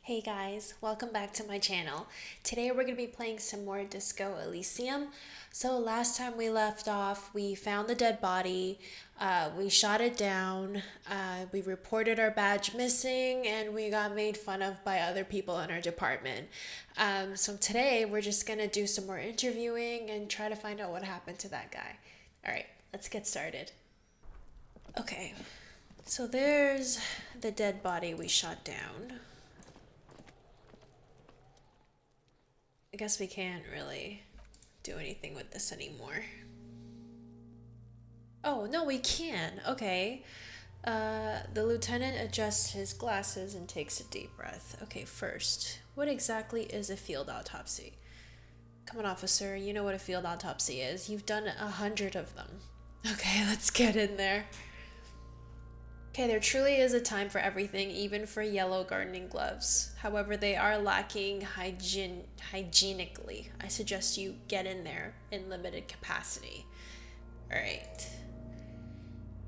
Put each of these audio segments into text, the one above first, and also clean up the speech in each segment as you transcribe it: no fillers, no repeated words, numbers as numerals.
Hey guys, welcome back to my channel. Today we're going to be playing some more Disco Elysium. So last time we left off, we found the dead body, we shot it down, we reported our badge missing, and we got made fun of by other people in our department. So today we're just going to do some more interviewing and try to find out what happened to that guy. Alright, let's get started. Okay, so there's the dead body we shot down. I guess we can't really do anything with this anymore. Oh, no, we can. Okay. The lieutenant adjusts his glasses and takes a deep breath. Okay, first, what exactly is a field autopsy? Come on, officer, you know what a field autopsy is. You've done 100 of them. Okay, let's get in there. Okay, there truly is a time for everything, even for yellow gardening gloves. However, they are lacking hygienically. I suggest you get in there in limited capacity. Alright.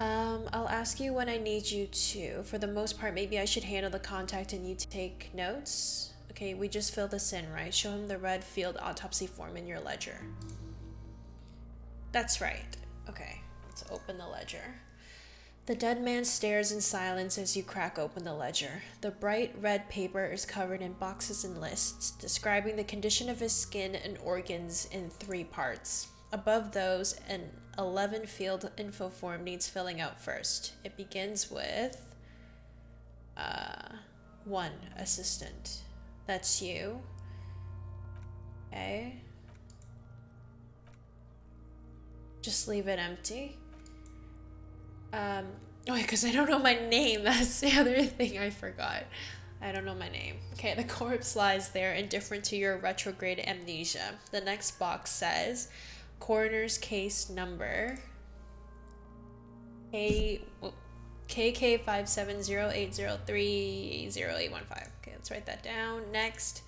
I'll ask you when I need you to. For the most part, maybe I should handle the contact and you take notes. Okay, we just fill this in, right? Show him the red field autopsy form in your ledger. That's right. Okay, let's open the ledger. The dead man stares in silence as you crack open the ledger. The bright red paper is covered in boxes and lists, describing the condition of his skin and organs in 3 parts. Above those, an 11-field info form needs filling out first. It begins with 1 assistant. That's you. Okay. Just leave it empty. Oh, because I don't know my name. That's the other thing I forgot. I don't know my name. Okay, the corpse lies there, indifferent to your retrograde amnesia. The next box says, coroner's case number KK5708030815. Okay, let's write that down. Next,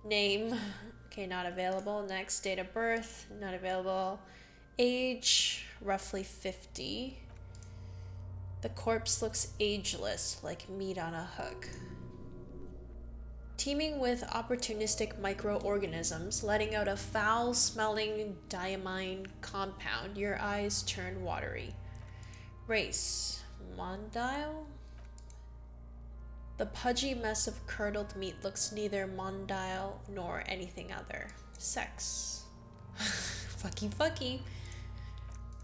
name. Okay, not available. Next, date of birth. Not available. Age, roughly 50. The corpse looks ageless, like meat on a hook. Teeming with opportunistic microorganisms, letting out a foul-smelling diamine compound, your eyes turn watery. Race, Mondile? The pudgy mess of curdled meat looks neither Mondile nor anything other. Sex. Fucky.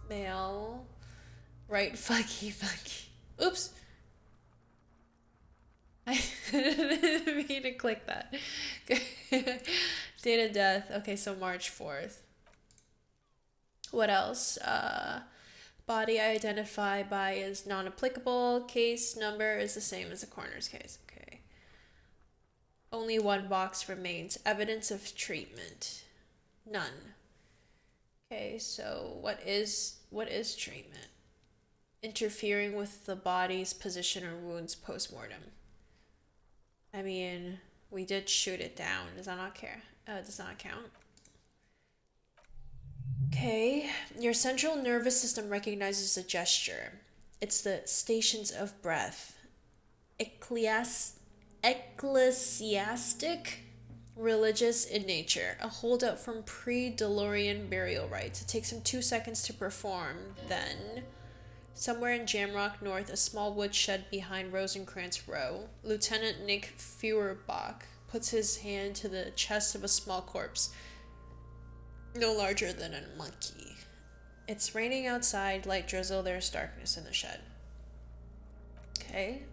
Male. Right, fucky. Oops. I didn't mean to click that. Date of death. Okay, so March 4th. What else? Body I identify by is non-applicable. Case number is the same as the coroner's case. Okay. Only 1 box remains. Evidence of treatment. None. Okay, so what is treatment? Interfering with the body's position or wounds post-mortem. I mean, we did shoot it down. Does that not care? Does not count. Okay, your central nervous system recognizes a gesture. It's the stations of breath. Ecclesiastic, religious in nature. A holdout from pre-DeLorean burial rites. It takes him 2 seconds to perform. Then, somewhere in Jamrock North, a small woodshed behind Rosencrantz Row, Lieutenant Nick Feuerbach puts his hand to the chest of a small corpse, no larger than a monkey. It's raining outside, light drizzle, there's darkness in the shed. Okay.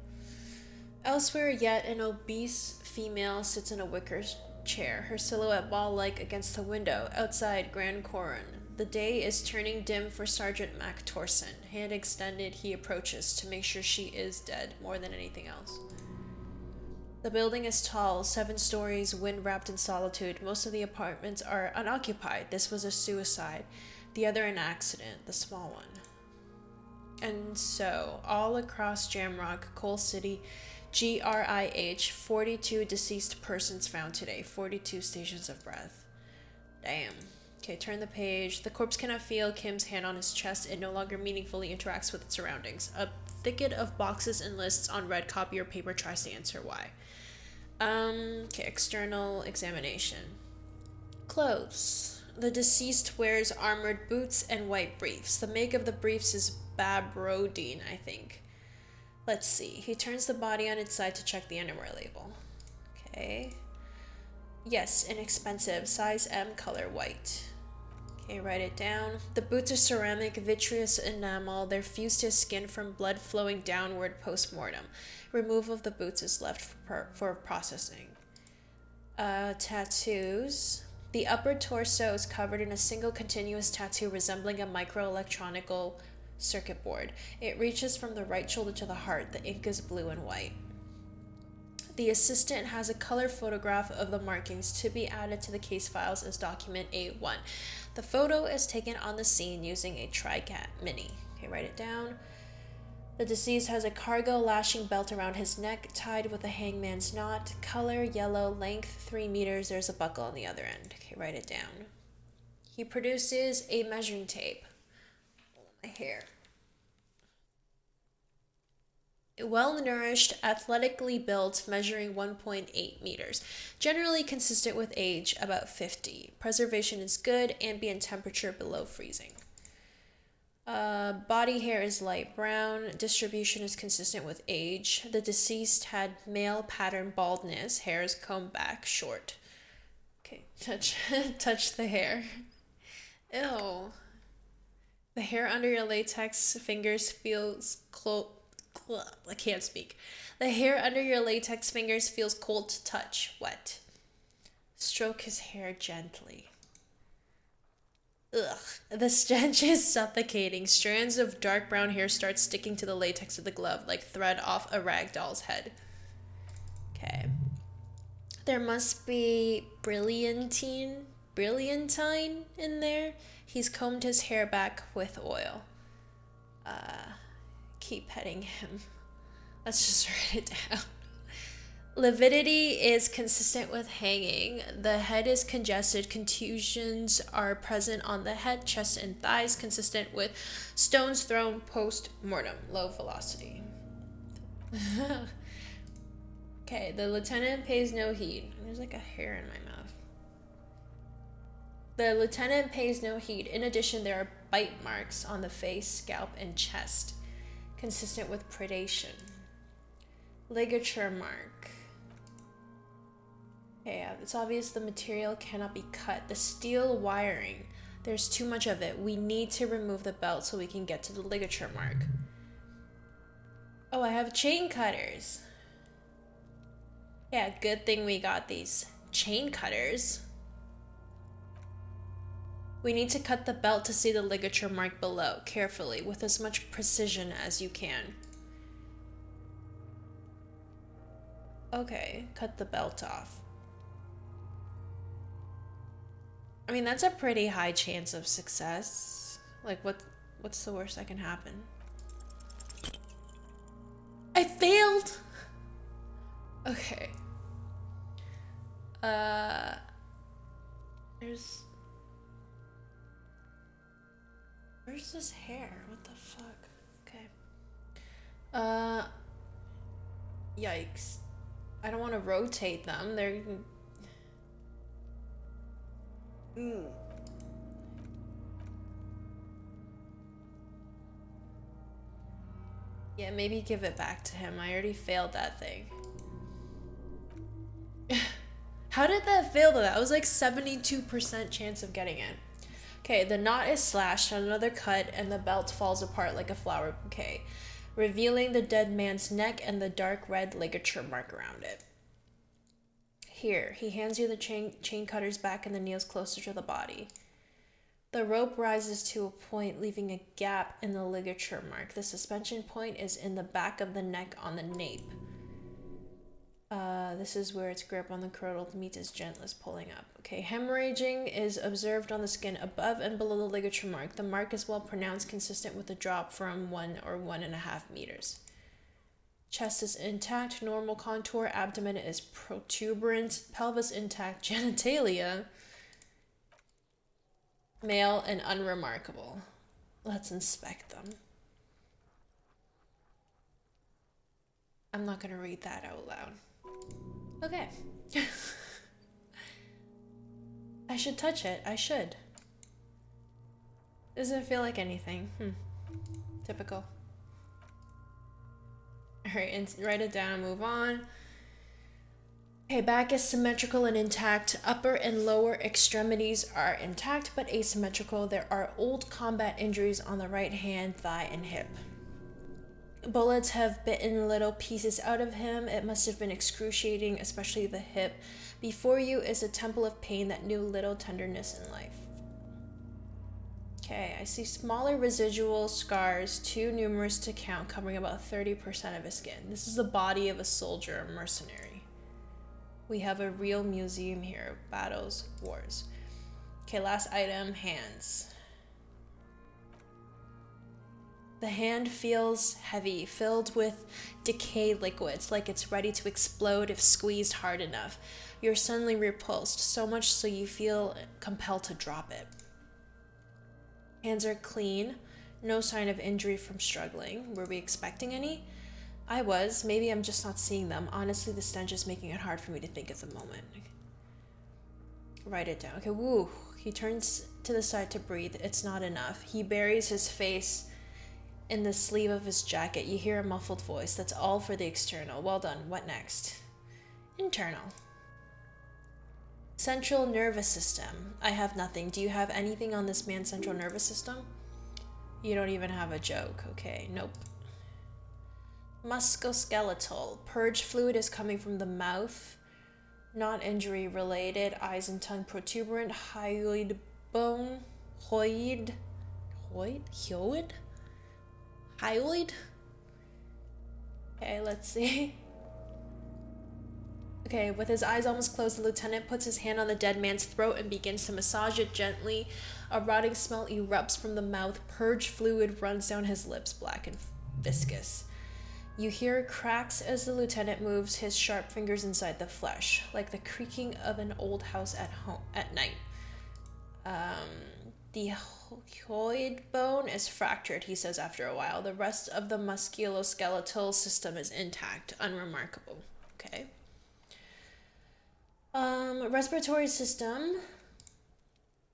Elsewhere yet, an obese female sits in a wicker chair, her silhouette ball-like against the window, outside Grand Coron. The day is turning dim for Sergeant Mac Torson. Hand extended, he approaches to make sure she is dead, more than anything else. The building is tall, 7 stories, wind-wrapped in solitude. Most of the apartments are unoccupied. This was a suicide. The other an accident, the small one. And so, all across Jamrock, Coal City, GRIH, 42 deceased persons found today. 42 stations of breath. Damn. Okay, turn the page. The corpse cannot feel Kim's hand on his chest. It no longer meaningfully interacts with its surroundings. A thicket of boxes and lists on red copier paper tries to answer why. Okay, external examination. Clothes. The deceased wears armored boots and white briefs. The make of the briefs is Babrodine, I think. Let's see. He turns the body on its side to check the underwear label. Okay. Yes, inexpensive. Size M, color white. Okay, write it down. The boots are ceramic, vitreous enamel. They're fused to skin from blood flowing downward post-mortem. Removal of the boots is left for processing. Tattoos. The upper torso is covered in a single continuous tattoo resembling a microelectronical circuit board. It reaches from the right shoulder to the heart. The ink is blue and white. The assistant has a color photograph of the markings to be added to the case files as document A1. The photo is taken on the scene using a TriCat Mini. Okay, write it down. The deceased has a cargo lashing belt around his neck, tied with a hangman's knot. Color yellow, length 3 meters. There's a buckle on the other end. Okay, write it down. He produces a measuring tape. My hair. Well-nourished, athletically built, measuring 1.8 meters. Generally consistent with age, about 50. Preservation is good, ambient temperature below freezing. Body hair is light brown. Distribution is consistent with age. The deceased had male pattern baldness. Hair is combed back, short. Okay, touch the hair. Ew. The hair under your latex fingers feels I can't speak. The hair under your latex fingers feels cold to touch, wet. Stroke his hair gently. Ugh. The stench is suffocating. Strands of dark brown hair start sticking to the latex of the glove like thread off a rag doll's head. Okay. There must be brilliantine in there. He's combed his hair back with oil. Keep petting him. Let's just write it down. Lividity is consistent with hanging. The head is congested. Contusions are present on the head, chest, and thighs, consistent with stones thrown post-mortem. Low velocity. Okay, the lieutenant pays no heed. There's like a hair in my mouth. The lieutenant pays no heed. In addition, there are bite marks on the face, scalp, and chest, consistent with predation. Ligature mark. Okay, yeah, it's obvious the material cannot be cut. The steel wiring, there's too much of it. We need to remove the belt so we can get to the ligature mark. Oh, I have chain cutters. Yeah, good thing we got these chain cutters. We need to cut the belt to see the ligature mark below, carefully, with as much precision as you can. Okay, cut the belt off. I mean, that's a pretty high chance of success. Like, what's the worst that can happen? I failed! Okay. Where's this hair? What the fuck? Okay. Yikes. I don't want to rotate them. They're... Yeah, maybe give it back to him. I already failed that thing. How did that fail though? That was like 72% chance of getting it. Okay, the knot is slashed, another cut, and the belt falls apart like a flower bouquet, revealing the dead man's neck and the dark red ligature mark around it. Here, he hands you the chain cutters back and the kneels closer to the body. The rope rises to a point, leaving a gap in the ligature mark. The suspension point is in the back of the neck on the nape. This is where its grip on the cradle meets its gentlest pulling up. Okay, hemorrhaging is observed on the skin above and below the ligature mark. The mark is well pronounced, consistent with a drop from 1 or 1.5 meters. Chest is intact, normal contour. Abdomen is protuberant. Pelvis intact. Genitalia male and unremarkable. Let's inspect them. I'm not going to read that out loud. Okay. I should touch it. I should. Doesn't feel like anything. Typical. Alright, and write it down and move on. Okay, back is symmetrical and intact. Upper and lower extremities are intact but asymmetrical. There are old combat injuries on the right hand, thigh, and hip. Bullets have bitten little pieces out of him. It must have been excruciating, especially the hip. Before you is a temple of pain that knew little tenderness in life. Okay, I see smaller residual scars, too numerous to count, covering about 30% of his skin. This is the body of a soldier, a mercenary. We have a real museum here. Battles, wars. Okay, last item, hands. The hand feels heavy, filled with decayed liquids, like it's ready to explode if squeezed hard enough. You're suddenly repulsed, so much so you feel compelled to drop it. Hands are clean, no sign of injury from struggling. Were we expecting any? I was. Maybe I'm just not seeing them. Honestly, the stench is making it hard for me to think at the moment. Write it down. Okay, woo. He turns to the side to breathe. It's not enough. He buries his face in the sleeve of his jacket. You hear a muffled voice. That's all for the external. Well done. What next? Internal. Central nervous system. I have nothing. Do you have anything on this man's central nervous system? You don't even have a joke. Okay, nope. Musculoskeletal. Purge fluid is coming from the mouth. Not injury related. Eyes and tongue protuberant. Hyoid bone. Hyoid? Okay, let's see. Okay, with his eyes almost closed, the lieutenant puts his hand on the dead man's throat and begins to massage it gently. A rotting smell erupts from the mouth. Purge fluid runs down his lips, black and viscous. You hear cracks as the lieutenant moves his sharp fingers inside the flesh, like the creaking of an old house at night. The hyoid bone is fractured, he says after a while. The rest of the musculoskeletal system is intact, unremarkable. Okay. Respiratory system.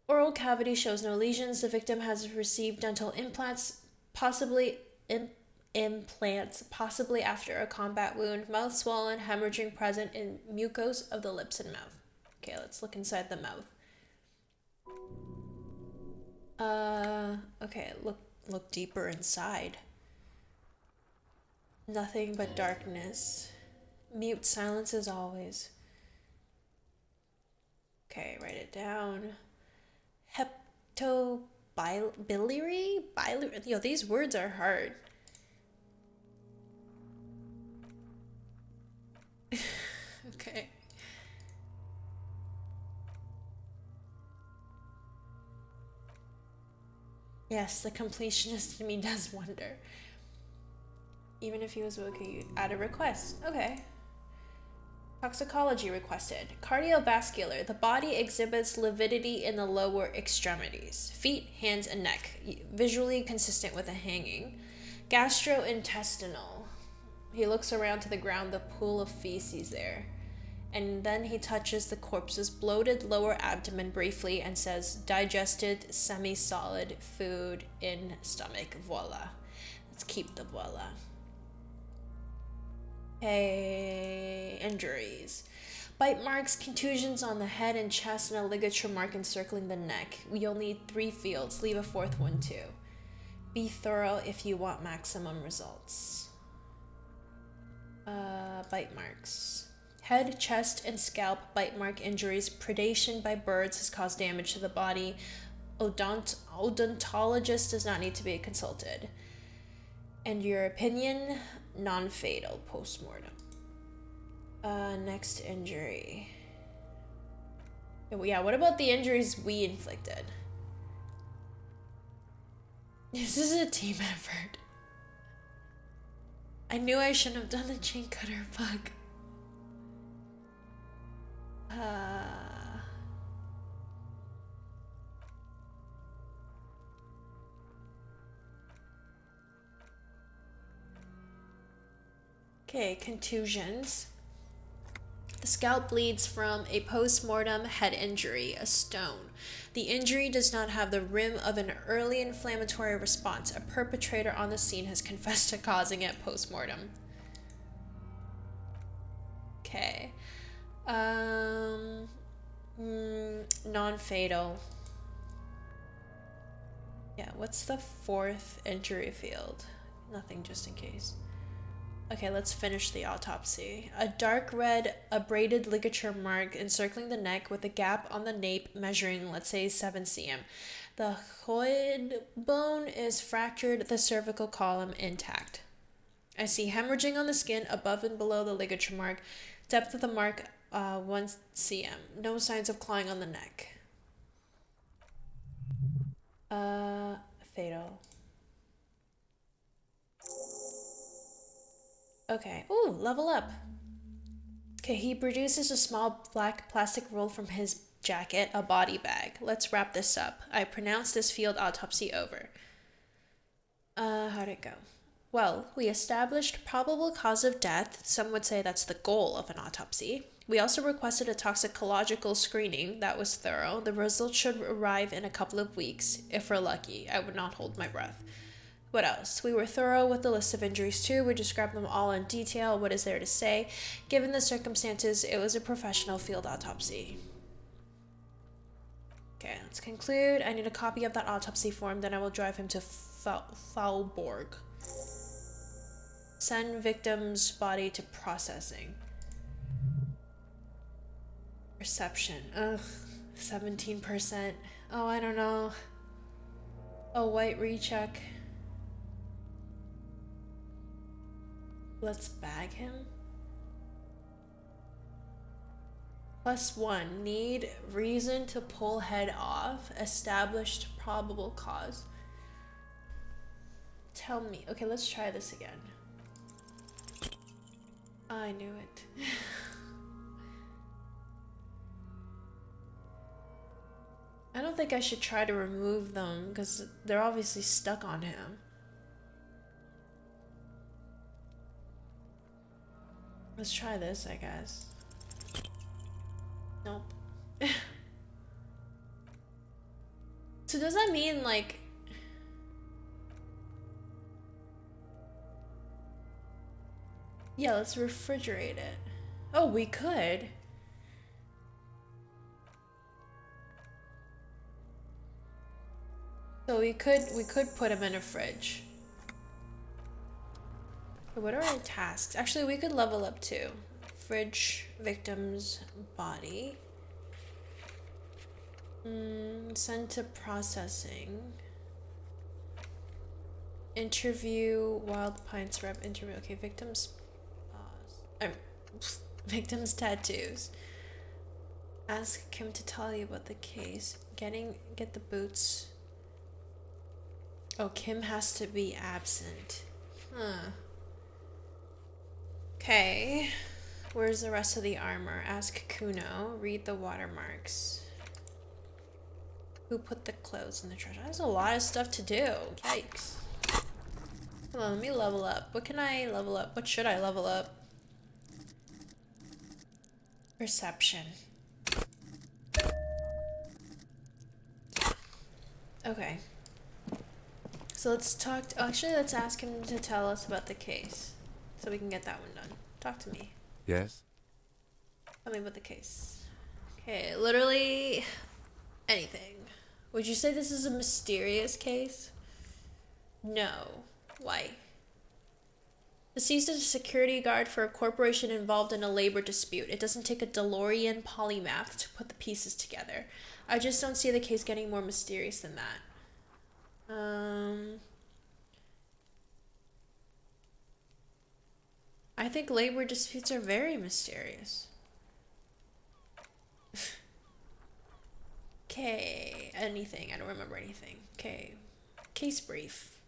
Oral cavity shows no lesions. The victim has received dental implants, possibly after a combat wound. Mouth swollen, hemorrhaging present in mucose of the lips and mouth. Okay, let's look inside the mouth. Okay, look deeper inside. Nothing but darkness. Mute silence as always. Okay, write it down. Hepatobiliary? Yo, these words are hard. Okay. Yes, the completionist in me does wonder. Even if he was okay, you'd add a request. Okay. Toxicology requested. Cardiovascular. The body exhibits lividity in the lower extremities. Feet, hands, and neck. Visually consistent with a hanging. Gastrointestinal. He looks around to the ground, the pool of feces there. And then he touches the corpse's bloated lower abdomen briefly and says, digested, semi-solid food in stomach. Voila. Let's keep the voila. Okay, injuries. Bite marks, contusions on the head and chest, and a ligature mark encircling the neck. You'll need 3 fields. Leave a 4th one too. Be thorough if you want maximum results. Bite marks. Head, chest, and scalp bite mark injuries. Predation by birds has caused damage to the body. Odontologist does not need to be consulted. And your opinion, non-fatal postmortem. Next injury. Yeah, what about the injuries we inflicted? This is a team effort. I knew I shouldn't have done the chain cutter, fuck. Okay, contusions. The scalp bleeds from a post-mortem head injury, a stone. The injury does not have the rim of an early inflammatory response. A perpetrator on the scene has confessed to causing it post-mortem. Okay. Non-fatal. Yeah, what's the fourth injury field? Nothing, just in case. Okay, let's finish the autopsy. A dark red abraded ligature mark encircling the neck with a gap on the nape measuring, let's say, 7 cm. The hyoid bone is fractured, the cervical column intact. I see hemorrhaging on the skin above and below the ligature mark. Depth of the mark, 1 cm. No signs of clawing on the neck. Fatal. Okay. Ooh, level up. Okay, he produces a small black plastic roll from his jacket, a body bag. Let's wrap this up. I pronounce this field autopsy over. How'd it go? Well, we established probable cause of death. Some would say that's the goal of an autopsy. We also requested a toxicological screening. That was thorough. The results should arrive in a couple of weeks. If we're lucky, I would not hold my breath. What else? We were thorough with the list of injuries too. We described them all in detail. What is there to say? Given the circumstances, it was a professional field autopsy. Okay, let's conclude. I need a copy of that autopsy form, then I will drive him to Faubourg. Send victim's body to processing. Perception. Ugh, 17%. Oh, I don't know. A white recheck. Let's bag him. +1. Need reason to pull head off. Established probable cause. Tell me. Okay, let's try this again. I knew it. I don't think I should try to remove them because they're obviously stuck on him. Let's try this, I guess. Nope. So does that mean, like... Yeah, let's refrigerate it. Oh, we could. So we could put him in a fridge. What are our tasks? Actually, we could level up too. Fridge, victim's body. Send to processing. Interview, Wild Pines rep interview. Okay, victim's victim's tattoos. Ask Kim to tell you about the case. Get the boots. Oh, Kim has to be absent. Huh. Okay. Where's the rest of the armor? Ask Kuno. Read the watermarks. Who put the clothes in the trash? There's a lot of stuff to do. Yikes. Hold on, let me level up. What can I level up? What should I level up? Perception. Okay. So let's talk. Actually, let's ask him to tell us about the case, so we can get that one done. Talk to me. Yes? Tell me about the case. Okay, literally anything. Would you say this is a mysterious case? No. Why? Deceased is a security guard for a corporation involved in a labor dispute. It doesn't take a DeLorean polymath to put the pieces together. I just don't see the case getting more mysterious than that. I think labor disputes are very mysterious. Okay, anything. I don't remember anything. Okay, case brief.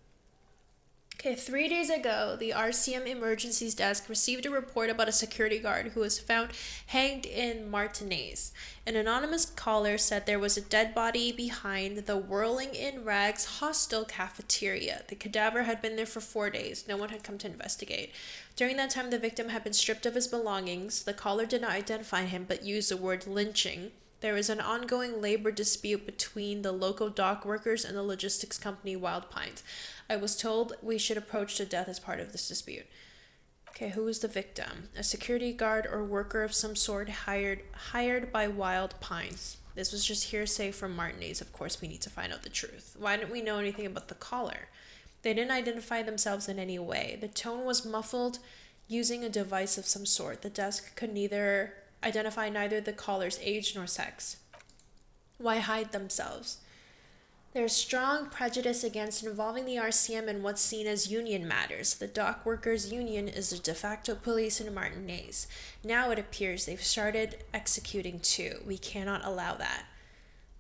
Okay, 3 days ago, the RCM Emergencies Desk received a report about a security guard who was found hanged in Martinez. An anonymous caller said there was a dead body behind the Whirling in Rags hostel cafeteria. The cadaver had been there for 4 days. No one had come to investigate. During that time, the victim had been stripped of his belongings. The caller did not identify him, but used the word lynching. There is an ongoing labor dispute between the local dock workers and the logistics company Wild Pines. I was told we should approach the death as part of this dispute. Okay, who was the victim? A security guard or worker of some sort hired by Wild Pines. This was just hearsay from Martinez. Of course, we need to find out the truth. Why didn't we know anything about the caller? They didn't identify themselves in any way. The tone was muffled using a device of some sort. The desk could identify neither the caller's age nor sex. Why hide themselves? There's strong prejudice against involving the RCM in what's seen as union matters. The dock workers' union is the de facto police in Martinez. Now it appears they've started executing too. We cannot allow that.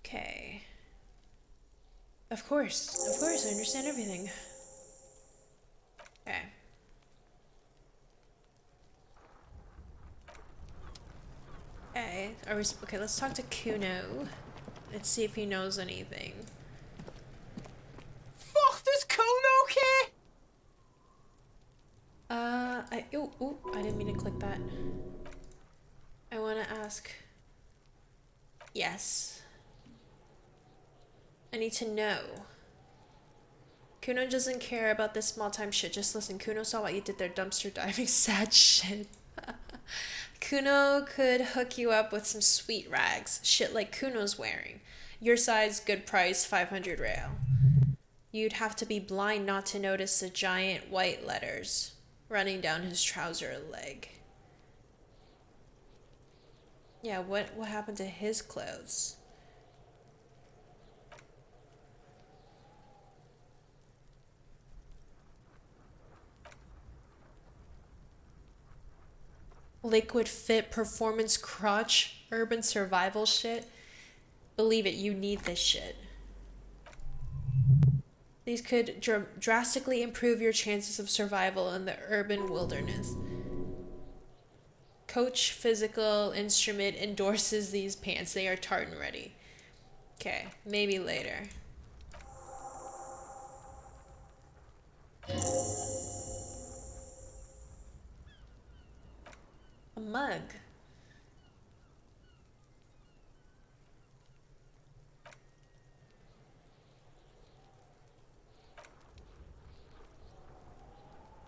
Okay. Of course, I understand everything. Okay. Okay, let's talk to Kuno. Let's see if he knows anything. Fuck, does Kuno care? I didn't mean to click that. I want to ask. Yes. I need to know. Kuno doesn't care about this small-time shit. Just listen, Kuno saw what you did there, dumpster diving, sad shit. Kuno could hook you up with some sweet rags. Shit like Kuno's wearing. Your size, good price, 500 real. You'd have to be blind not to notice the giant white letters running down his trouser leg. Yeah, what happened to his clothes? Liquid fit performance crotch urban survival shit. Believe it, you need this shit. These could drastically improve your chances of survival in the urban wilderness. Coach Physical Instrument endorses these pants. They are tartan ready. Okay, maybe later. A mug.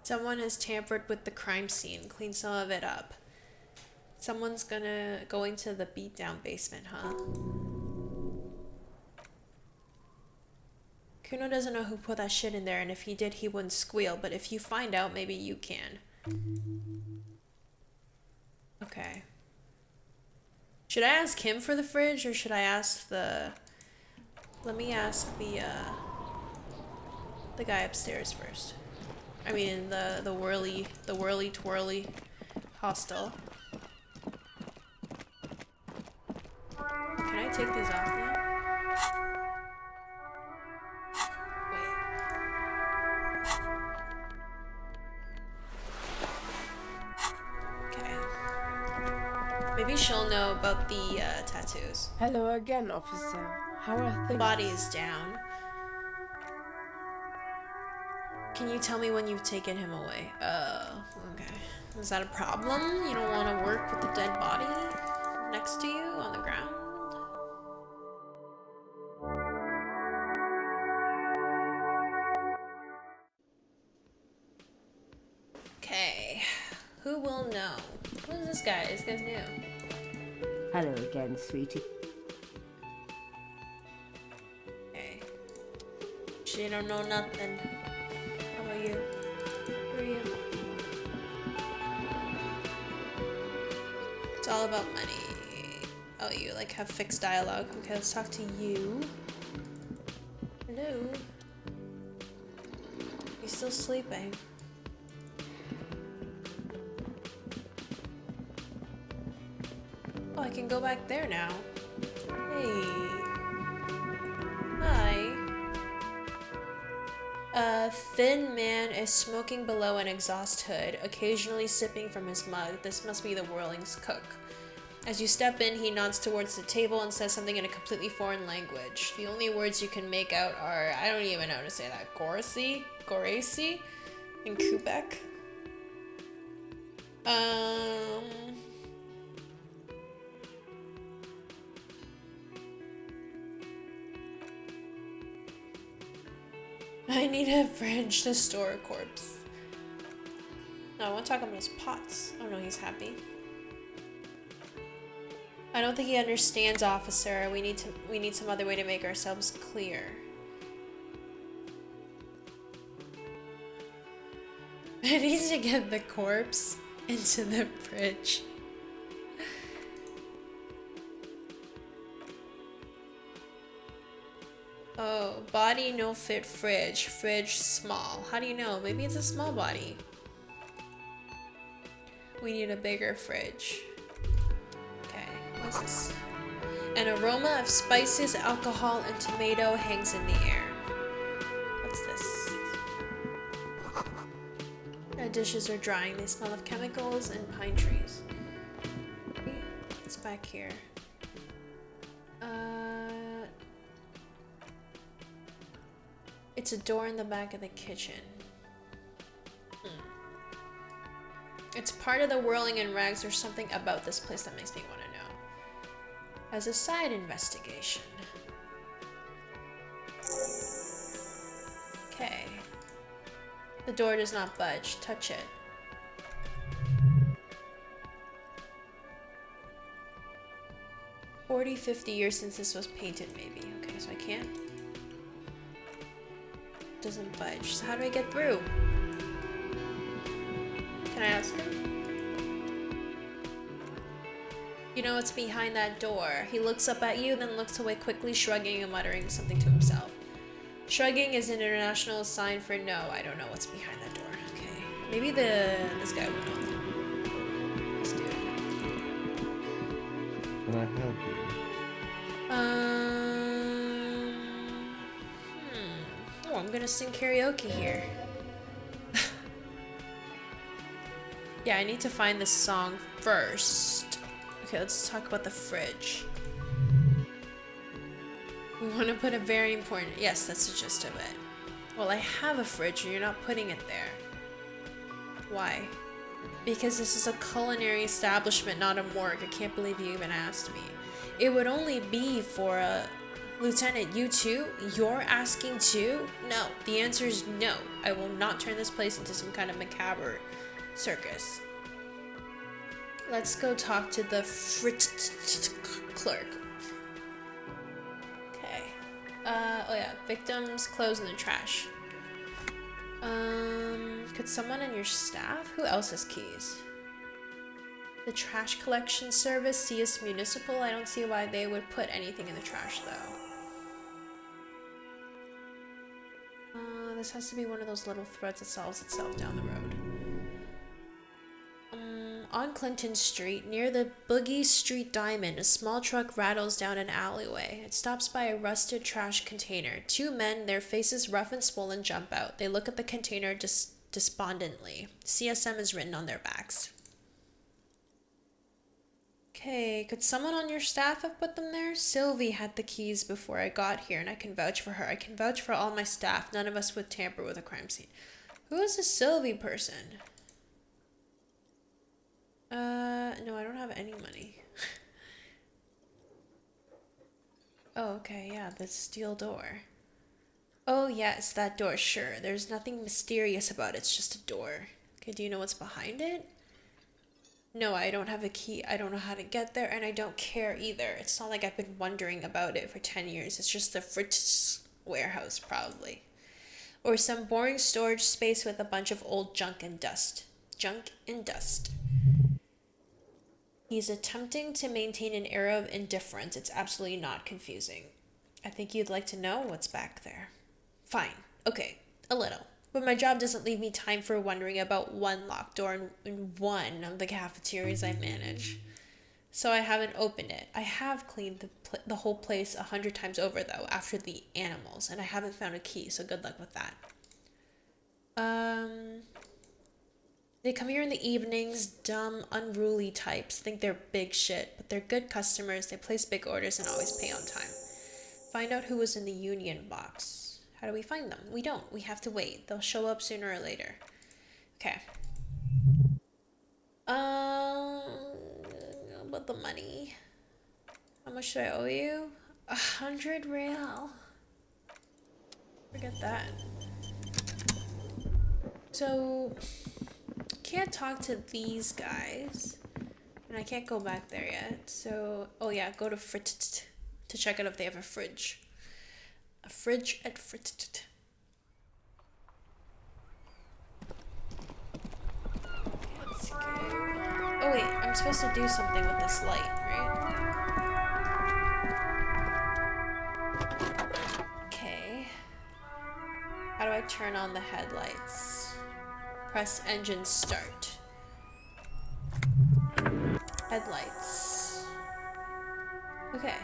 Someone has tampered with the crime scene. Clean some of it up. Someone's going to the beatdown basement, huh? Kuno doesn't know who put that shit in there, and if he did, he wouldn't squeal. But if you find out, maybe you can. Okay. Should I ask him for the fridge, or should I ask the... Let me ask the guy upstairs first. I mean, the whirly twirly hostel. Can I take these off now? Wait. Okay. Maybe she'll know about the tattoos. Hello again, officer. How are things? Body is down. Can you tell me when you've taken him away? Okay. Is that a problem? You don't want to work with the dead body next to you on the ground? Okay. Who will know? Who's this guy? This guy's new. Hello again, sweetie. Okay. She don't know nothing. How about you? Who are you? It's all about money. Oh, you like have fixed dialogue. Okay, let's talk to you. Hello? You still sleeping? Oh, I can go back there now. Hey. Hi. A thin man is smoking below an exhaust hood, occasionally sipping from his mug. This must be the whirling's cook. As you step in, he nods towards the table and says something in a completely foreign language. The only words you can make out are, I don't even know how to say that, Goresi, in Quebec. I need a fridge to store a corpse. No, I want to talk about his pots. Oh no, he's happy. I don't think he understands, officer. We need some other way to make ourselves clear. I need to get the corpse into the fridge. Oh, body no fit fridge. Fridge small. How do you know? Maybe it's a small body. We need a bigger fridge. What's this? An aroma of spices, alcohol, and tomato hangs in the air. What's this? The dishes are drying. They smell of chemicals and pine trees. What's back here? It's a door in the back of the kitchen. It's part of the whirling in rags. There's something about this place that makes me want to know. As a side investigation. Okay. The door does not budge. Touch it. $40, $50 years since this was painted, maybe. Okay, so I can't. Doesn't budge. So how do I get through? Can I ask him? You know what's behind that door. He looks up at you, then looks away quickly, shrugging and muttering something to himself. Shrugging is an international sign for no. I don't know what's behind that door. Okay. Maybe this guy will know. Let's do it. Can I help you? Oh, I'm gonna sing karaoke here. Yeah, I need to find this song first. Okay, let's talk about the fridge. We want to put a very important... Yes, that's the gist of it. Well, I have a fridge and you're not putting it there. Why? Because this is a culinary establishment, not a morgue. I can't believe you even asked me. It would only be for a... Lieutenant, you too? You're asking too? No. The answer is no. I will not turn this place into some kind of macabre circus. Let's go talk to the clerk. Okay. Oh yeah. Victims' clothes in the trash. Could someone on your staff? Who else has keys? The trash collection service, CS Municipal. I don't see why they would put anything in the trash though. This has to be one of those little threads that solves itself down the road. On Clinton Street, near the Boogie Street Diamond, a small truck rattles down an alleyway. It stops by a rusted trash container. Two men, their faces rough and swollen, jump out. They look at the container despondently. CSM is written on their backs. Okay, could someone on your staff have put them there? Sylvie had the keys before I got here, and I can vouch for her. I can vouch for all my staff. None of us would tamper with a crime scene. Who is this Sylvie person? No, I don't have any money. Oh, okay, yeah, the steel door. Oh, yes, that door, sure. There's nothing mysterious about it. It's just a door. Okay, do you know what's behind it? No, I don't have a key. I don't know how to get there, and I don't care either. It's not like I've been wondering about it for 10 years. It's just a fridge warehouse, probably. Or some boring storage space with a bunch of old junk and dust. Junk and dust. He's attempting to maintain an air of indifference. It's absolutely not confusing. I think you'd like to know what's back there. Fine. Okay. A little. But my job doesn't leave me time for wondering about one locked door in one of the cafeterias I manage. So I haven't opened it. I have cleaned the whole place 100 times over, though, after the animals. And I haven't found a key, so good luck with that. They come here in the evenings, dumb, unruly types. Think they're big shit, but they're good customers. They place big orders and always pay on time. Find out who was in the union box. How do we find them? We don't. We have to wait. They'll show up sooner or later. Okay. About the money. How much do I owe you? 100 real. Forget that. So, can't talk to these guys. And I can't go back there yet. So, oh yeah, go to Frit to check out if they have a fridge. A fridge at Frit. Oh wait, I'm supposed to do something with this light, right? Okay. How do I turn on the headlights? Press engine start. Headlights. Okay.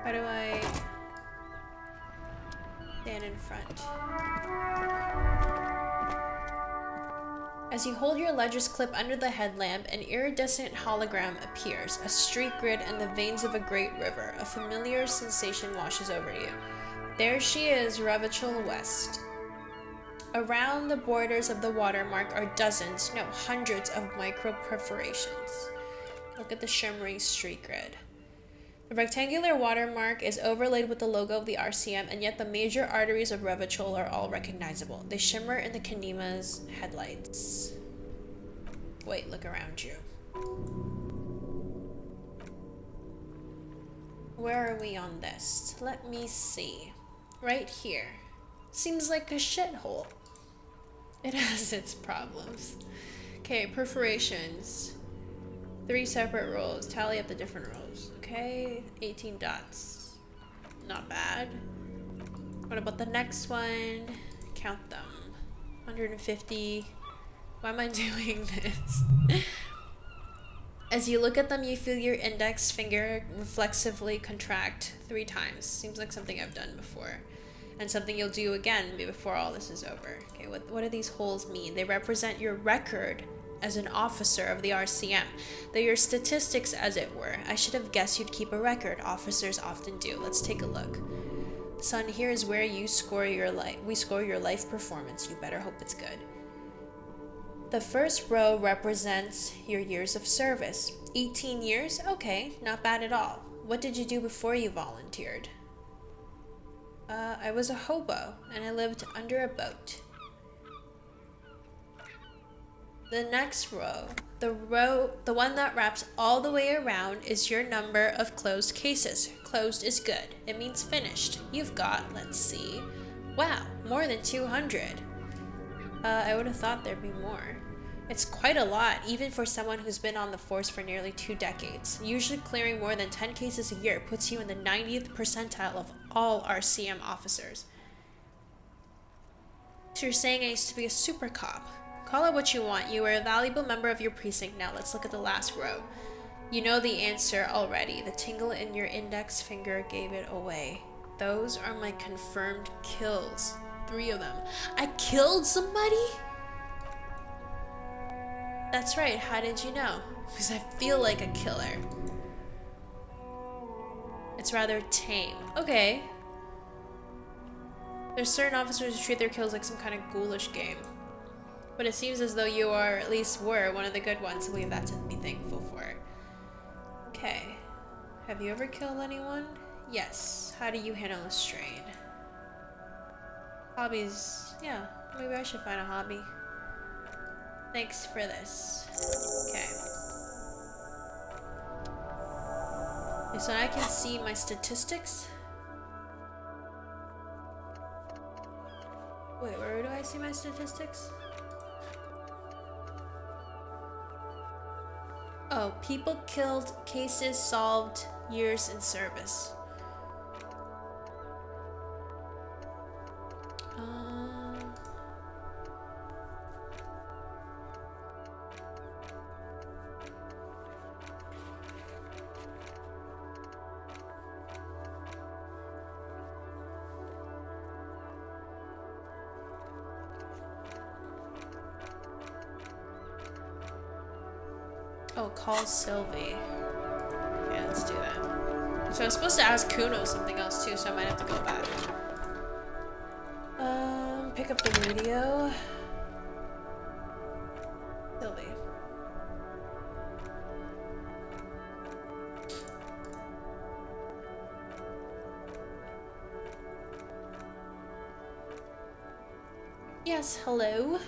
How do I stand in front? As you hold your ledger's clip under the headlamp, an iridescent hologram appears, a street grid and the veins of a great river. A familiar sensation washes over you. There she is, Revachol West. Around the borders of the watermark are dozens, no, hundreds of micro perforations. Look at the shimmering street grid. The rectangular watermark is overlaid with the logo of the RCM, and yet the major arteries of Revachol are all recognizable. They shimmer in the Kanima's headlights. Wait, look around you. Where are we on this? Let me see. Right here. Seems like a shithole. It has its problems. Okay, perforations. 3 separate rows. Tally up the different rows. Okay, 18 dots. Not bad. What about the next one? Count them. 150. Why am I doing this? As you look at them, you feel your index finger reflexively contract 3 times. Seems like something I've done before. And something you'll do again before all this is over. Okay, what do these holes mean? They represent your record as an officer of the RCM. They're your statistics, as it were. I should have guessed you'd keep a record. Officers often do. Let's take a look. Son, here is where you score your life. We score your life performance. You better hope it's good. The first row represents your years of service. 18 years? Okay, not bad at all. What did you do before you volunteered? I was a hobo, and I lived under a boat. The next row, the one that wraps all the way around, is your number of closed cases. Closed is good. It means finished. You've got, let's see, wow, more than 200. I would have thought there'd be more. It's quite a lot, even for someone who's been on the force for nearly 2 decades. Usually clearing more than 10 cases a year puts you in the 90th percentile of all RCM officers. So you're saying I used to be a super cop. Call it what you want. You are a valuable member of your precinct. Now let's look at the last row. You know the answer already. The tingle in your index finger gave it away. Those are my confirmed kills. 3 of them. I killed somebody? That's right. How did you know? Because I feel like a killer. It's rather tame. Okay. There's certain officers who treat their kills like some kind of ghoulish game. But it seems as though you are, at least were, one of the good ones, so we have that to be thankful for. Okay. Have you ever killed anyone? Yes. How do you handle a strain? Hobbies. Yeah, maybe I should find a hobby. Thanks for this. Okay. So I can see my statistics. Wait, where do I see my statistics? Oh, people killed, cases solved, years in service. Oh, call Sylvie. Okay, let's do that. So I was supposed to ask Kuno something else too, so I might have to go back. Pick up the radio. Sylvie. Yes, hello.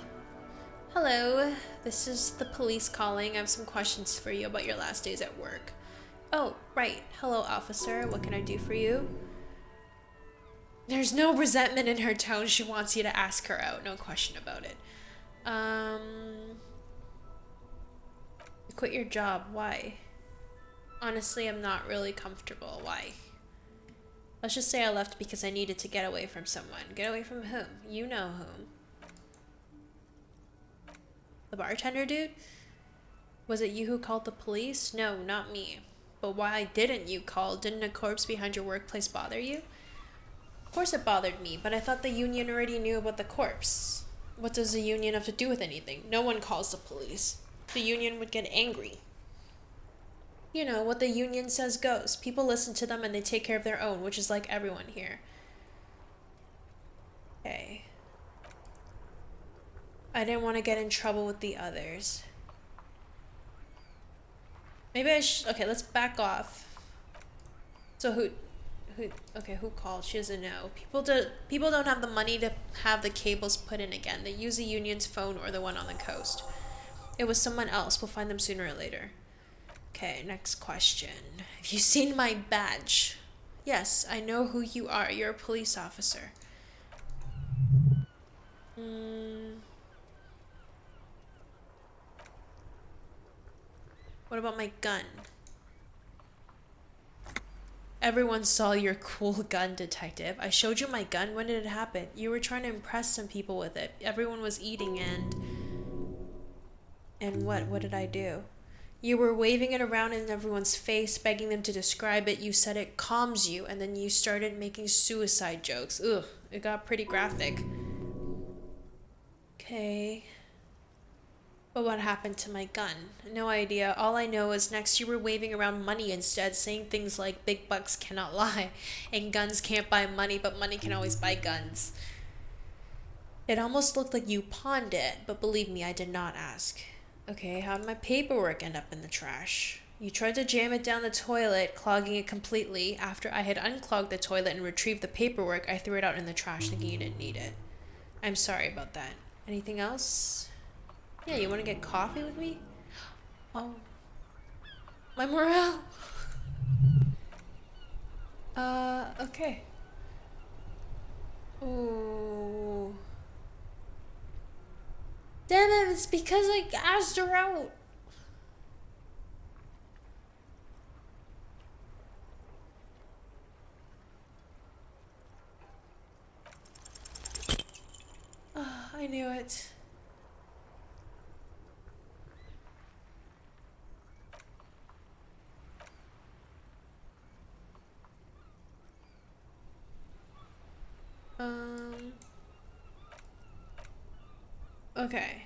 Hello, this is the police calling. I have some questions for you about your last days at work. Oh, right. Hello, officer. What can I do for you? There's no resentment in her tone. She wants you to ask her out. No question about it. You quit your job. Why? Honestly, I'm not really comfortable. Why? Let's just say I left because I needed to get away from someone. Get away from whom? You know whom. The bartender dude? Was it you who called the police? No, not me. But why didn't you call? Didn't a corpse behind your workplace bother you? Of course it bothered me, but I thought the union already knew about the corpse. What does the union have to do with anything? No one calls the police. The union would get angry. You know, what the union says goes. People listen to them and they take care of their own, which is like everyone here. Okay. I didn't want to get in trouble with the others. Maybe I should... Okay, let's back off. So who called? She doesn't know. People don't have the money to have the cables put in again. They use the union's phone or the one on the coast. It was someone else. We'll find them sooner or later. Okay, next question. Have you seen my badge? Yes, I know who you are. You're a police officer. What about my gun? Everyone saw your cool gun, detective. I showed you my gun. When did it happen? You were trying to impress some people with it. Everyone was eating and what? What did I do? You were waving it around in everyone's face, begging them to describe it. You said it calms you, and then you started making suicide jokes. Ugh, it got pretty graphic. Okay. But what happened to my gun? No idea. All I know is next you were waving around money instead, saying things like big bucks cannot lie, and guns can't buy money, but money can always buy guns. It almost looked like you pawned it, but believe me, I did not ask. Okay, how did my paperwork end up in the trash? You tried to jam it down the toilet, clogging it completely. After I had unclogged the toilet and retrieved the paperwork, I threw it out in the trash thinking you didn't need it. I'm sorry about that. Anything else? Yeah, you want to get coffee with me? Oh. My morale. Okay. Ooh. Damn it, it's because I asked her out. Oh, I knew it. Okay.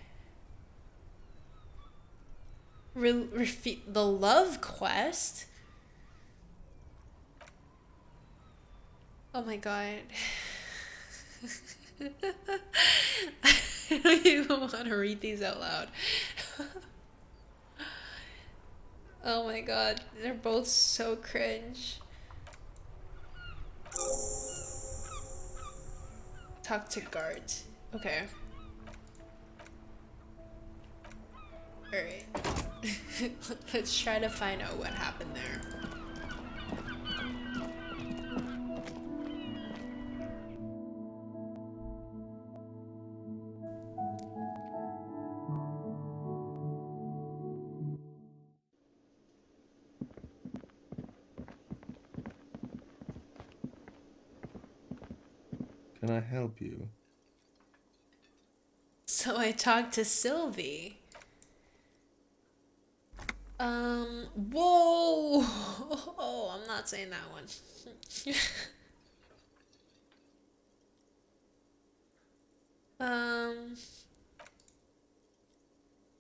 The love quest? Oh my god. I don't even want to read these out loud. Oh my god, they're both so cringe. Talk to guards. Okay. Alright. Let's try to find out what happened there. Can I help you? So I talked to Sylvie. Whoa! Oh, I'm not saying that one.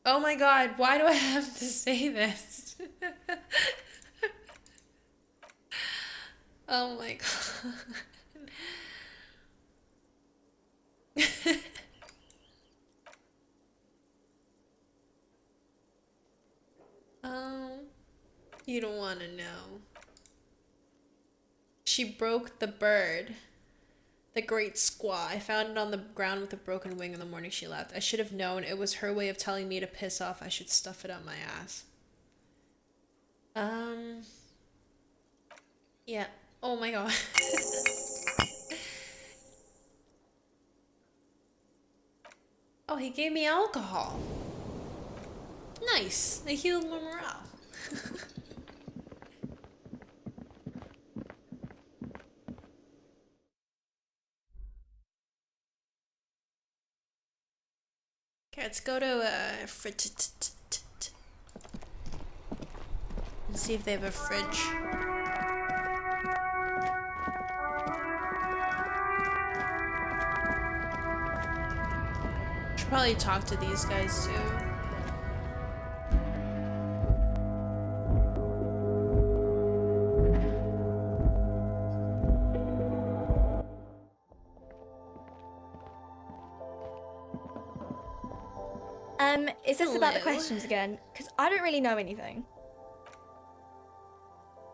Oh my god, why do I have to say this? Oh my god. Um, you don't want to know. She broke the bird. The great squaw. I found it on the ground with a broken wing in the morning she left. I should have known. It was her way of telling me to piss off. I should stuff it up my ass. Yeah. Oh my god. Oh, he gave me alcohol. Nice. They healed my morale. Okay, let's go to and see if they have a fridge. Should probably talk to these guys too. Is this about the Hello. questions again? Because I don't really know anything.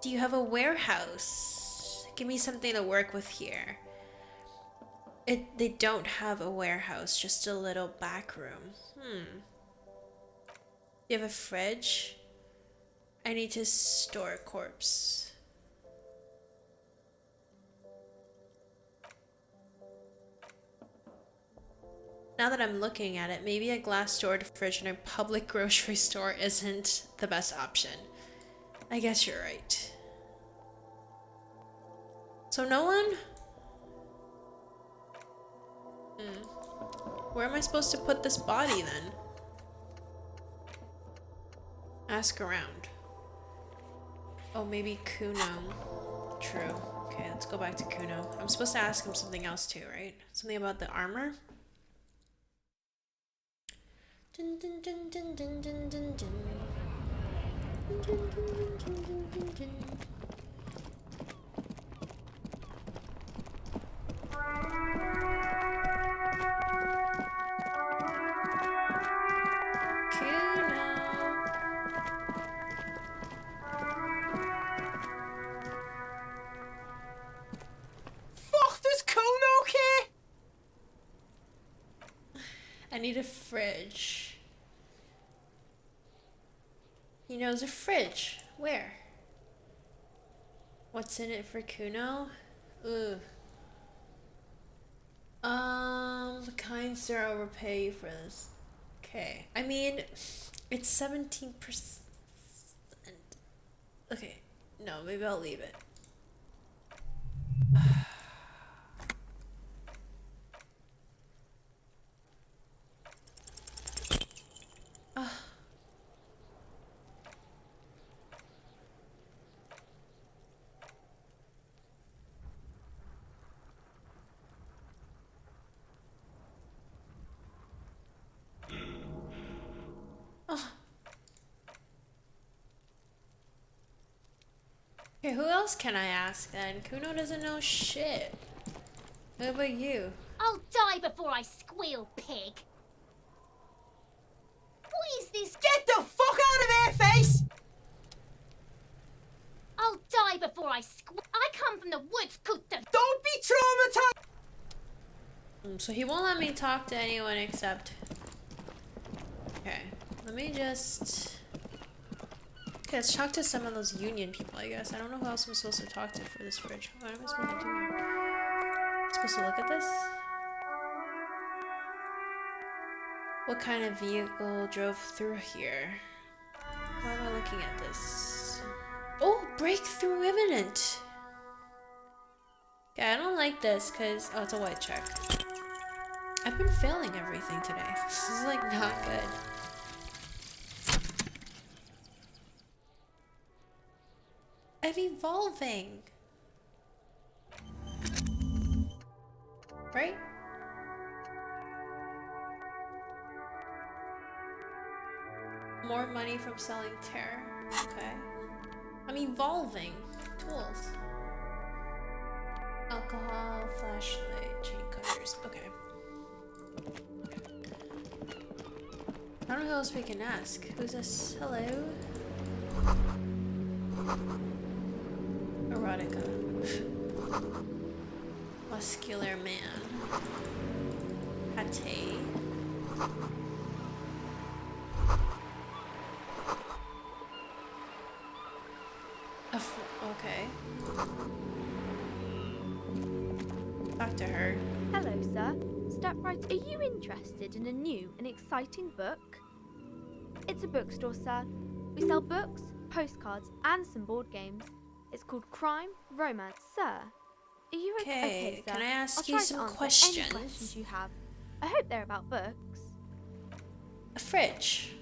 Do you have a warehouse? Give me something to work with here. They don't have a warehouse, just a little back room. Do you have a fridge? I need to store a corpse. Now that I'm looking at it, maybe a glass-doored fridge in a public grocery store isn't the best option. I guess you're right. So no one? Where am I supposed to put this body then? Ask around. Oh, maybe Kuno. True. Okay, let's go back to Kuno. I'm supposed to ask him something else too, right? Something about the armor? Dun, dun, dun, dun, dun, dun, dun, dun. Dun, dun, dun, dun, dun, dun, dun. Fuck, does Kuno okay? I need a fridge. He knows a fridge. Where? What's in it for Kuno? Ugh. Kind sir, I'll repay you for this. Okay. I mean, it's 17%. Okay. No, maybe I'll leave it. Okay, who else can I ask then? Kuno doesn't know shit. What about you? I'll die before I squeal, pig. What is this? Get the fuck out of here, face! I'll die before I squeal. I come from the woods, Kuta. Don't be traumatized! So he won't let me talk to anyone except... Okay, let me just... Okay, let's talk to some of those union people, I guess. I don't know who else I'm supposed to talk to for this fridge. What am I supposed to do here? I'm supposed to look at this? What kind of vehicle drove through here? Why am I looking at this? Oh, breakthrough imminent! Okay, I don't like this because... Oh, it's a white check. I've been failing everything today. This is like not good. I'm evolving. Right? More money from selling terror. Okay. I'm evolving. Tools. Alcohol, flashlight, chain cutters. Okay. I don't know who else we can ask. Who's this? Hello? Erotica. Muscular man. Pate. Okay. Talk to her. Hello, sir. Step right. Are you interested in a new and exciting book? It's a bookstore, sir. We sell books, postcards, and some board games. It's called Crime Romance, sir. Are you okay, sir? Can I ask I'll you try some to answer questions? any questions you have. I hope they're about books. A fridge.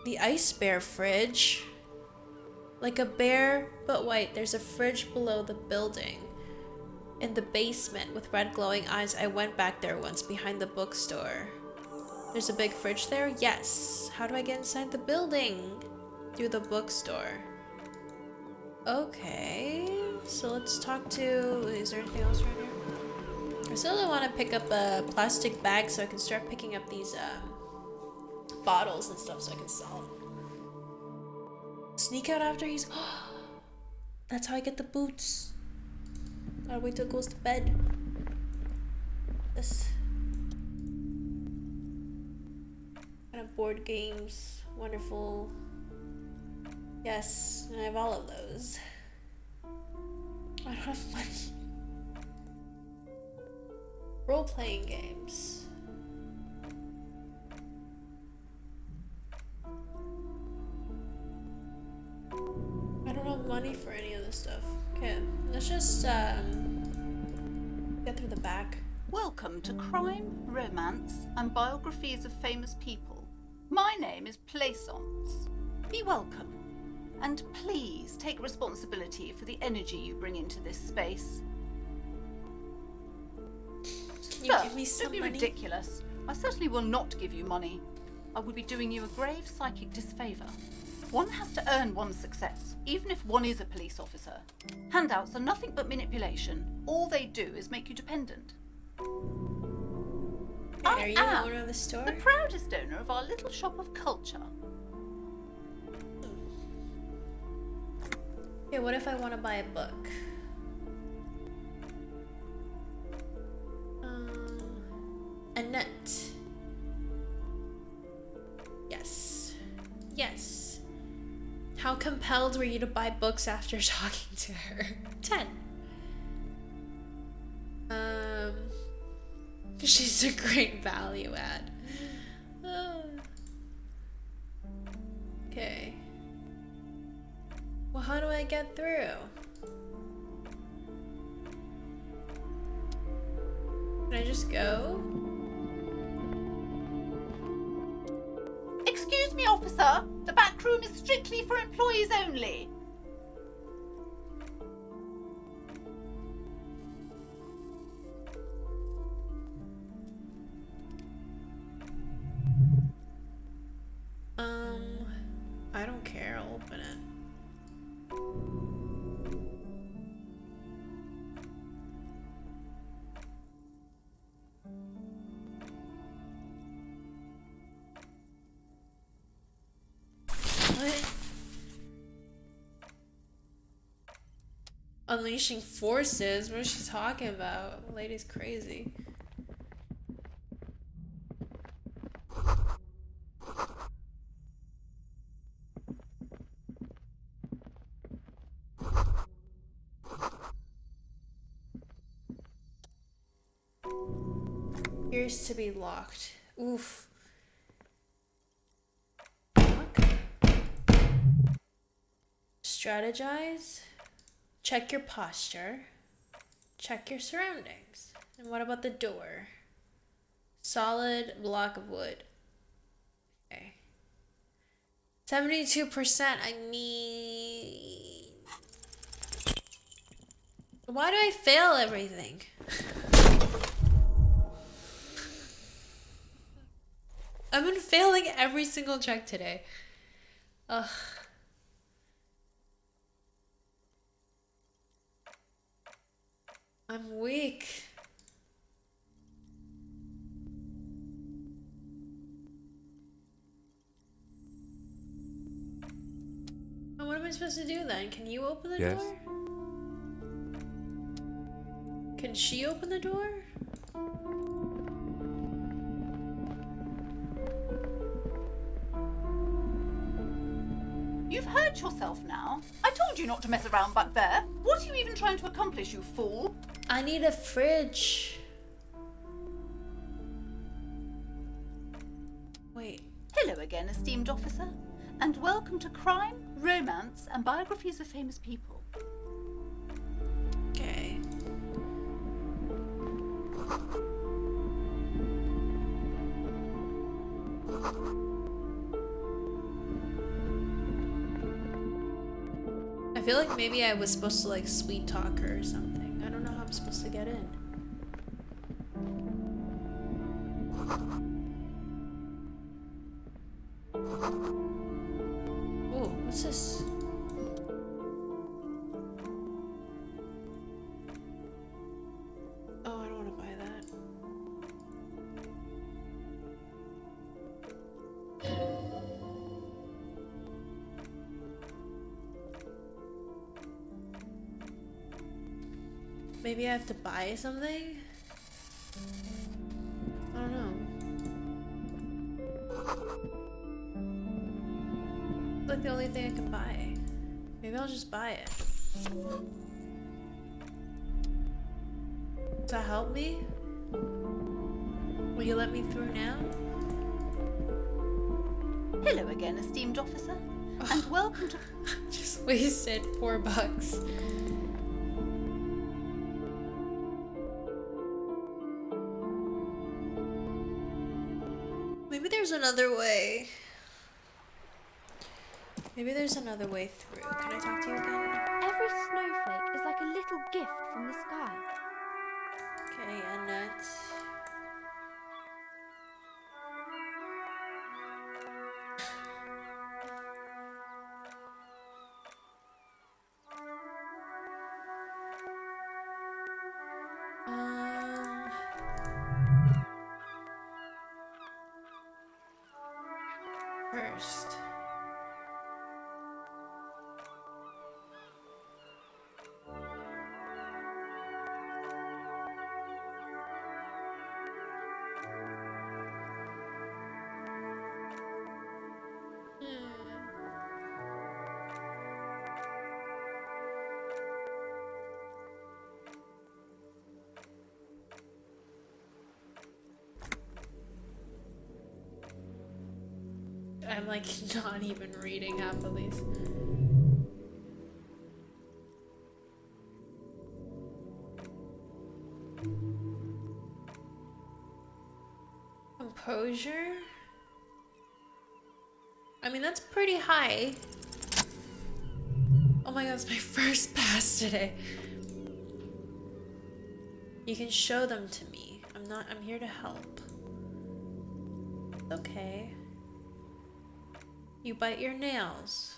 The ice bear fridge. Like a bear, but white. There's a fridge below the building. In the basement with red glowing eyes. I went back there once behind the bookstore. There's a big fridge there? Yes. How do I get inside the building? Through the bookstore. Okay. So let's talk to... Is there anything else right here? I still want to pick up a plastic bag so I can start picking up these bottles and stuff so I can sell them. Sneak out after he's... That's how I get the boots. Gotta wait till it goes to bed. This kind of board games. Wonderful. Yes, and I have all of those. I don't have money. Role-playing games. I don't have money for any of this stuff. Okay, let's just get through the back. Welcome to Crime, Romance, and Biographies of Famous People. My name is Plaisance. Be welcome, and please take responsibility for the energy you bring into this space. Can you give me some don't be money? ridiculous. I certainly will not give you money. I would be doing you a grave psychic disfavour. One has to earn one's success, even if one is a police officer. Handouts are nothing but manipulation. All they do is make you dependent. Are you the owner of the store? The proudest owner of our little shop of culture. Okay, what if I want to buy a book? Annette. Yes. Yes. How compelled were you to buy books after talking to her? 10. She's a great value add. Okay. Well, how do I get through? Can I just go? Excuse me, officer. The back room is strictly for employees only. I don't care. I'll open it. What? Unleashing forces? What is she talking about? The lady's crazy. Appears to be locked. Oof. Lock. Strategize. Check your posture. Check your surroundings. And what about the door? Solid block of wood. Okay. 72%. I need... Why do I fail everything? I've been failing every single check today. Ugh. I'm weak. Oh, what am I supposed to do then? Can you open the Yes? door? Can she open the door? You've hurt yourself now. I told you not to mess around back there. What are you even trying to accomplish, you fool? I need a fridge. Wait. Hello again, esteemed officer, and welcome to Crime, Romance, and Biographies of Famous People. Okay. I feel like maybe I was supposed to like sweet talk her or something. I don't know how I'm supposed to get in. Oh, what's this? Oh, I don't want to buy that. Maybe I have to buy something? I don't know. It's like the only thing I can buy. Maybe I'll just buy it. Does that help me? Will you let me through now? Hello again, esteemed officer, and welcome to... Just wasted $4. Maybe there's another way. Maybe there's another way through. Can I talk to you again? Every snowflake is like a little gift from the sky. Okay, Annette. First. I'm like not even reading half of these. Composure? I mean, that's pretty high. Oh my god, it's my first pass today. You can show them to me. I'm here to help. Okay. You bite your nails.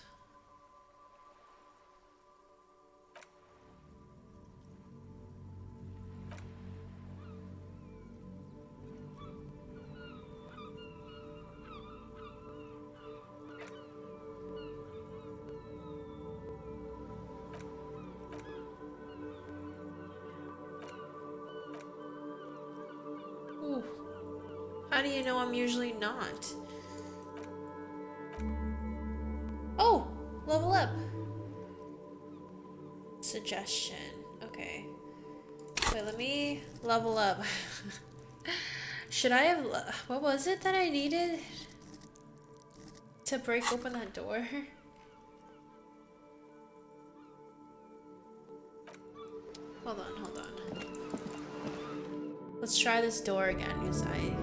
Ooh. How do you know I'm usually not? Oh, level up. Suggestion. Okay. Wait, let me level up. Should I have... What was it that I needed to break open that door? Hold on, hold on. Let's try this door again, because I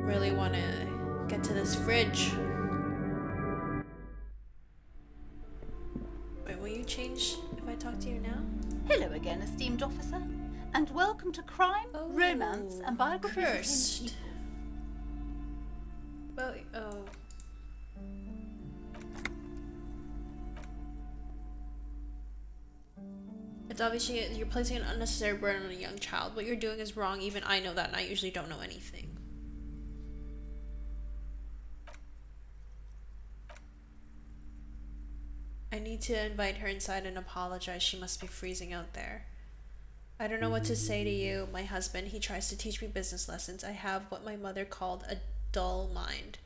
really want to get to this fridge. Wait, will you change if I talk to you now? Hello again, esteemed officer, and welcome to Crime, Oh, Romance, and Biographies of Famous cursed. People. It's obviously you're placing an unnecessary burden on a young child. What you're doing is wrong. Even I know that, and I usually don't know anything. I need to invite her inside and apologize. She must be freezing out there. I don't know what to say to you. My husband, he tries to teach me business lessons. I have what my mother called a dull mind.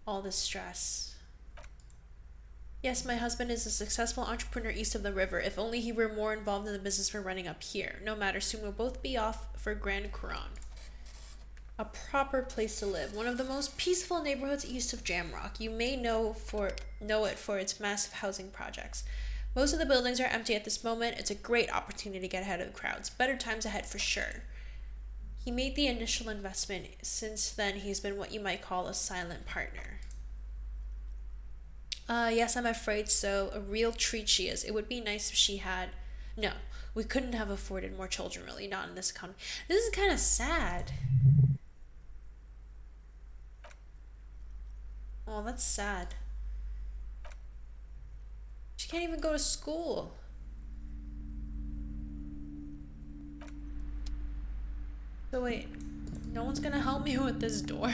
All this stress. Yes, my husband is a successful entrepreneur east of the river. If only he were more involved in the business we're running up here. No matter, soon we'll both be off for Grand Couronne. A proper place to live. One of the most peaceful neighborhoods east of Jamrock. You may know it for its massive housing projects. Most of the buildings are empty at this moment. It's a great opportunity to get ahead of the crowds. Better times ahead for sure. He made the initial investment. Since then, he's been what you might call a silent partner. Yes, I'm afraid so. A real treat she is. It would be nice if she had... No, we couldn't have afforded more children, really. Not in this economy. This is kind of sad. Oh, that's sad. She can't even go to school. So wait, no one's gonna help me with this door?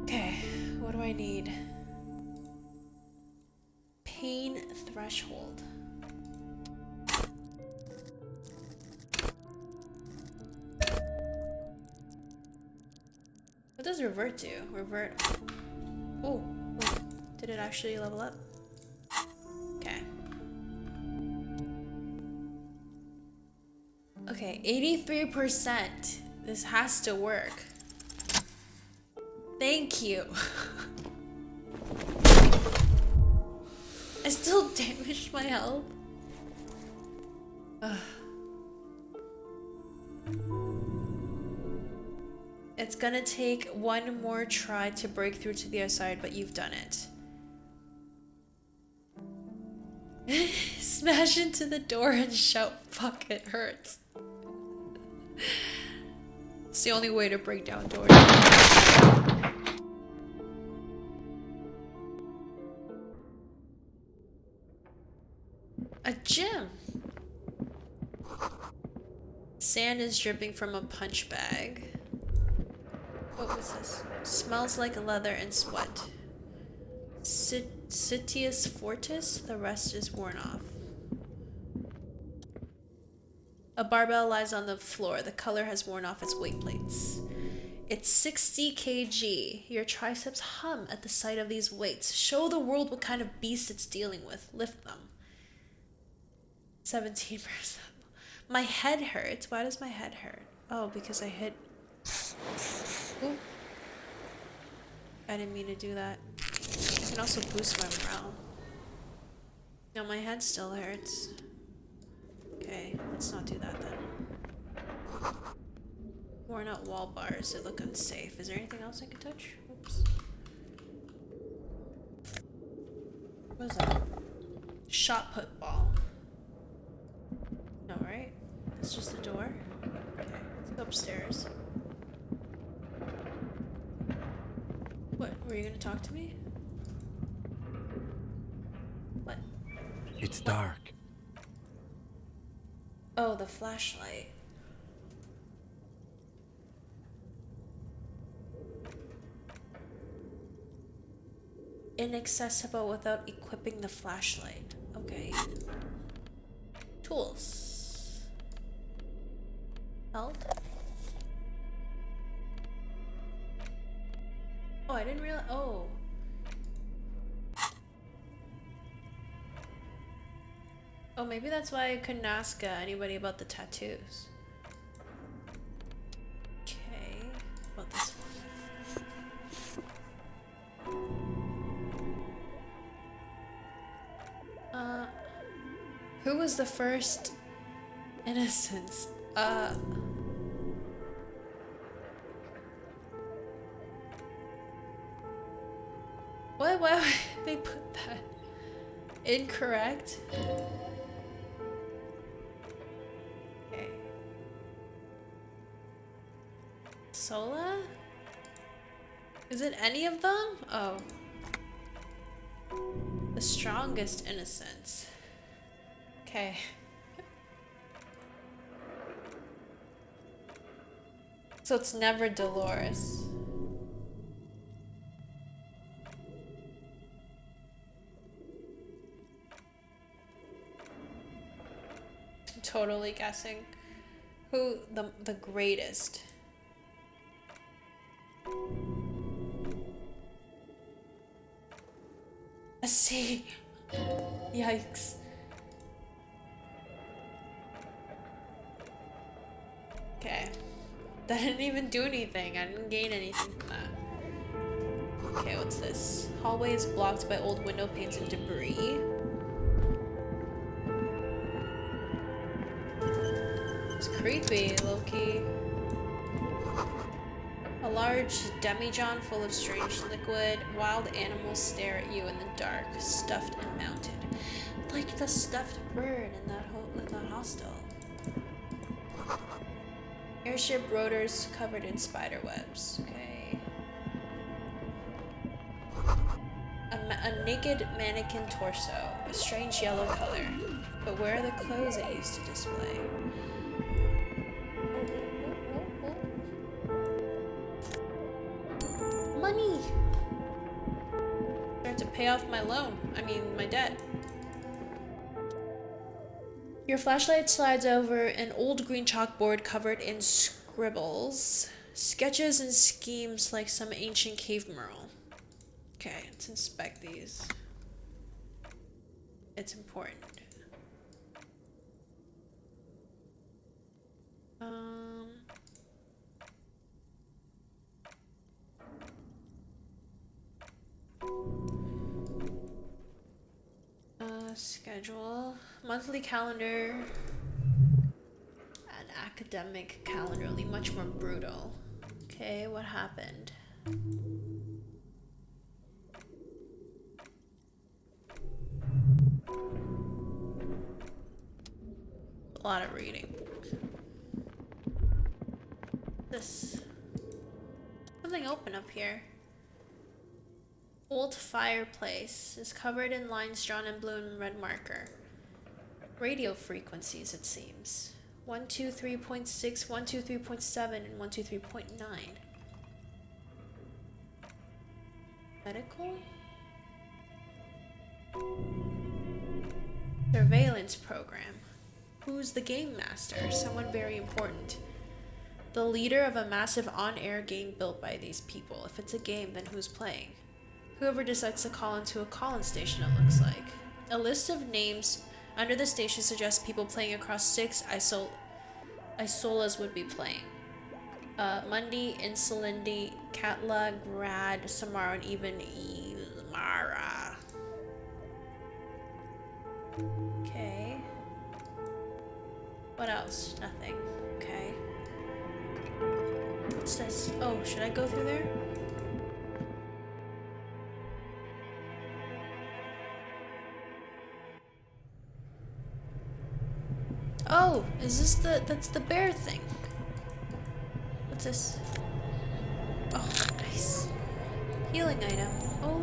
Okay, what do I need? Pain threshold. What does revert do? Revert. Oh, did it actually level up? Okay. Okay, 83%. This has to work. Thank you. I still damaged my health. Ugh. It's gonna take one more try to break through to the other side, but you've done it. Smash into the door and shout, "Fuck, it hurts." It's the only way to break down doors. A gym. Sand is dripping from a punch bag. What was this? Smells like leather and sweat. Citius Fortis, the rest is worn off. A barbell lies on the floor. The color has worn off its weight plates. It's 60 kg. Your triceps hum at the sight of these weights. Show the world what kind of beast it's dealing with. Lift them. 17%. My head hurts. Why does my head hurt? Oh, because I hit... Ooh. I didn't mean to do that. I can also boost my morale. No, my head still hurts. Okay, let's not do that then. Worn out wall bars. They look unsafe. Is there anything else I can touch? Oops. What is that? Shot put ball. No, right? It's just the door? Okay, let's go upstairs. What? Were you gonna talk to me? What? It's dark. Oh, the flashlight. Inaccessible without equipping the flashlight. Okay. Tools. Health. Oh, I didn't realize. Oh. Oh, maybe that's why I couldn't ask anybody about the tattoos. Okay. About this one. Who was the first innocence? Why would they put that? Incorrect? Okay. Sola? Is it any of them? Oh. The strongest innocence. Okay. So it's never Dolores. I'm totally guessing. Who the greatest? Let's see. Yikes. Okay. That didn't even do anything. I didn't gain anything from that. Okay, what's this? Hallway is blocked by old window panes and debris. It's creepy, low-key. A large demijohn full of strange liquid. Wild animals stare at you in the dark, stuffed and mounted. Like the stuffed bird in that hostel. Airship rotors covered in spider webs. Okay. A naked mannequin torso. A strange yellow color. But where are the clothes it used to display? Money! Start to pay off my loan. I mean, my debt. Your flashlight slides over an old green chalkboard covered in scribbles, sketches and schemes like some ancient cave mural. Okay, let's inspect these. It's important. Schedule. Monthly calendar. An academic calendar, only much more brutal. Okay, what happened? A lot of reading. This. Something open up here. Old fireplace is covered in lines drawn in blue and red marker. Radio frequencies, it seems. 123.6, 123.7, and 123.9. Medical? Surveillance program. Who's the game master? Someone very important. The leader of a massive on-air game built by these people. If it's a game, then who's playing? Whoever decides to call into a call-in station, it looks like. A list of names under the station suggests people playing across 6 isolas would be playing. Mundi, Insulindi, Katla, Grad, Samara, and even Ilmara. Okay. What else? Nothing. Okay. What's this? Oh, should I go through there? Oh, is this that's the bear thing? What's this? Oh, nice. Healing item. Oh.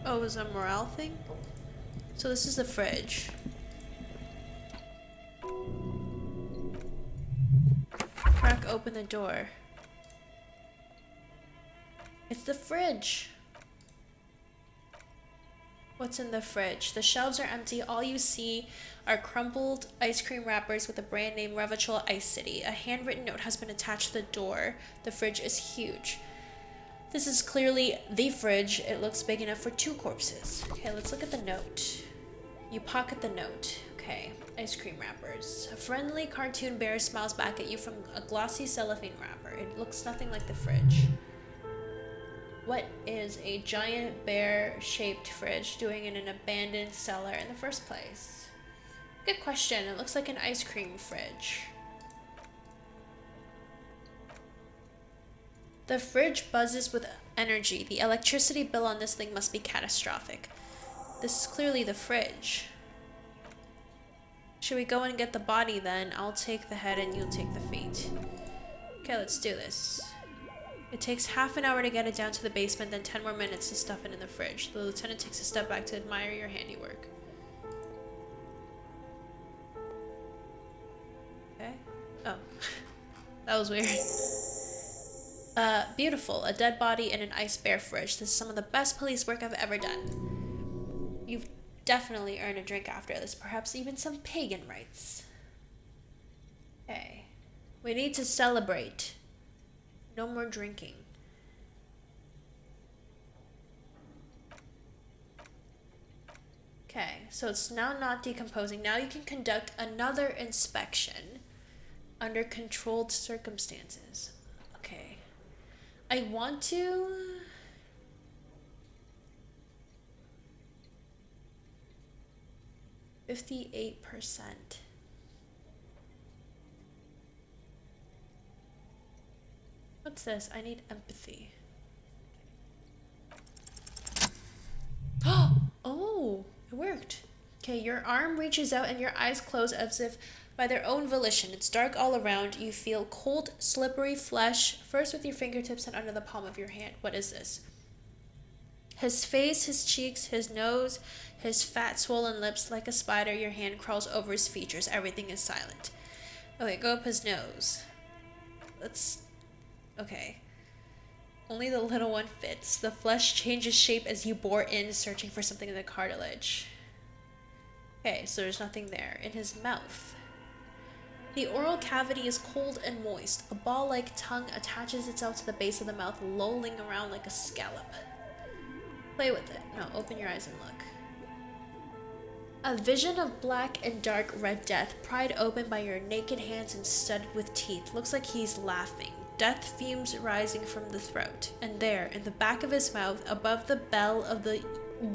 Oh, is it a morale thing? So this is the fridge. Crack open the door. It's the fridge. What's in the fridge? The shelves are empty. All you see are crumpled ice cream wrappers with the brand name Revachol Ice City. A handwritten note has been attached to the door. The fridge is huge. This is clearly the fridge. It looks big enough for 2 corpses. Okay, let's look at the note. You pocket the note. Okay, ice cream wrappers. A friendly cartoon bear smiles back at you from a glossy cellophane wrapper. It looks nothing like the fridge. What is a giant bear-shaped fridge doing in an abandoned cellar in the first place? Good question. It looks like an ice cream fridge. The fridge buzzes with energy. The electricity bill on this thing must be catastrophic. This is clearly the fridge. Should we go and get the body then? I'll take the head and you'll take the feet. Okay, let's do this. It takes half an hour to get it down to the basement, then 10 more minutes to stuff it in the fridge. The lieutenant takes a step back to admire your handiwork. Oh. That was weird. Beautiful. A dead body in an ice bear fridge. This is some of the best police work I've ever done. You've definitely earned a drink after this. Perhaps even some pagan rites. Okay. We need to celebrate. No more drinking. Okay, so it's now not decomposing. Now you can conduct another inspection under controlled circumstances. Okay. I want to... 58%. What's this? I need empathy. Oh, it worked. Okay, your arm reaches out and your eyes close as if by their own volition. It's dark all around. You feel cold, slippery flesh, first with your fingertips and under the palm of your hand. What is this? His face, his cheeks, his nose, his fat, swollen lips. Like a spider, your hand crawls over his features. Everything is silent. Okay, go up his nose. Let's... Okay. Only the little one fits. The flesh changes shape as you bore in, searching for something in the cartilage. Okay, so there's nothing there. In his mouth. The oral cavity is cold and moist. A ball-like tongue attaches itself to the base of the mouth, lolling around like a scallop. Play with it. No, open your eyes and look. A vision of black and dark red death, pried open by your naked hands and studded with teeth. Looks like he's laughing. Death fumes rising from the throat. And there, in the back of his mouth, above the bell of the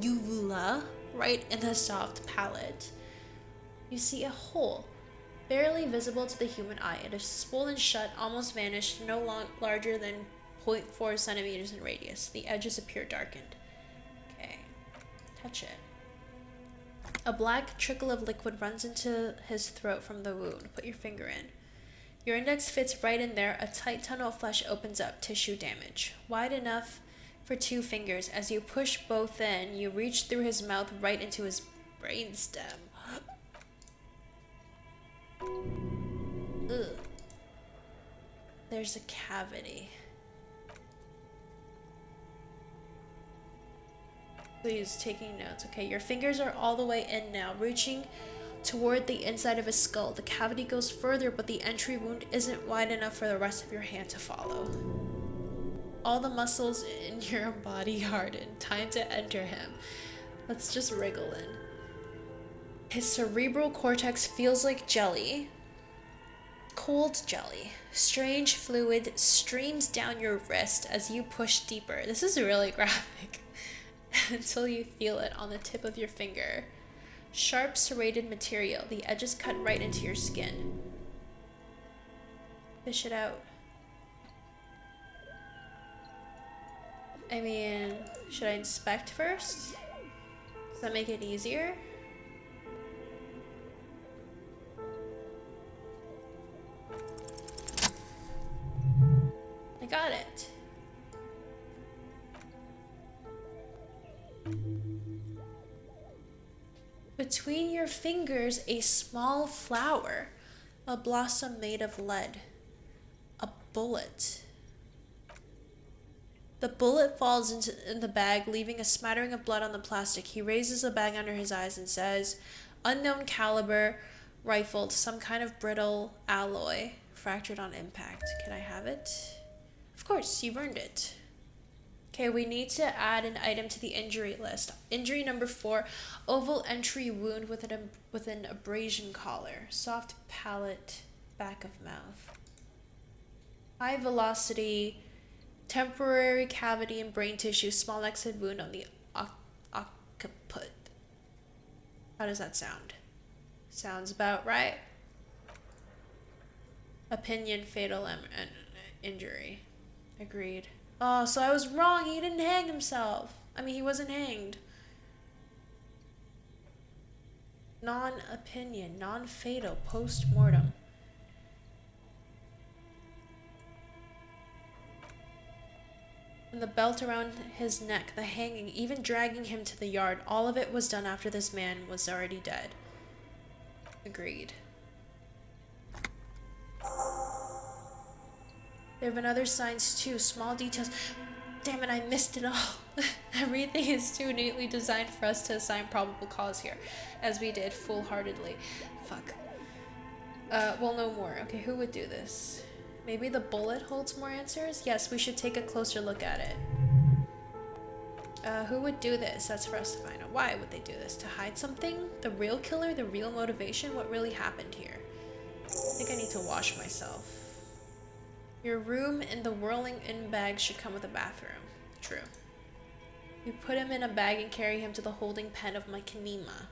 uvula, right in the soft palate, you see a hole, barely visible to the human eye. It is swollen shut, almost vanished, no larger than 0.4 centimeters in radius. The edges appear darkened. Okay, touch it. A black trickle of liquid runs into his throat from the wound. Put your finger in. Your index fits right in there. A tight tunnel of flesh opens up. Tissue damage. Wide enough for 2 fingers. As you push both in, you reach through his mouth right into his brainstem. Ugh. There's a cavity. Please, taking notes. Okay, your fingers are all the way in now, reaching toward the inside of his skull. The cavity goes further, but the entry wound isn't wide enough for the rest of your hand to follow. All the muscles in your body harden. Time to enter him. Let's just wriggle in. His cerebral cortex feels like jelly. Cold jelly. Strange fluid streams down your wrist as you push deeper. This is really graphic. Until you feel it on the tip of your finger. Sharp serrated material. The edges cut right into your skin. Fish it out. I mean, should I inspect first? Does that make it easier? I got it. Between your fingers, a small flower, a blossom made of lead, a bullet. The bullet falls in the bag, leaving a smattering of blood on the plastic. He raises the bag under his eyes and says, unknown caliber, rifled, some kind of brittle alloy, fractured on impact. Can I have it? Of course, you've earned it. Okay, we need to add an item to the injury list. Injury number 4, oval entry wound with an abrasion collar. Soft palate, back of mouth. High velocity, temporary cavity in brain tissue, small exit wound on the occiput. How does that sound? Sounds about right. Opinion, fatal injury. Agreed. Oh, so I was wrong. He didn't hang himself. I mean, he wasn't hanged. Non-opinion, non-fatal, post-mortem. And the belt around his neck, the hanging, even dragging him to the yard, all of it was done after this man was already dead. Agreed. There have been other signs too, small details. Damn it, I missed it all. Everything is too neatly designed for us to assign probable cause here, as we did full-heartedly. Fuck. We'll know more. Okay, who would do this? Maybe the bullet holds more answers? Yes, we should take a closer look at it. Who would do this? That's for us to find out. Why would they do this? To hide something? The real killer? The real motivation? What really happened here? I think I need to wash myself. Your room and the whirling in bag should come with a bathroom. True. You put him in a bag and carry him to the holding pen of my Kanima.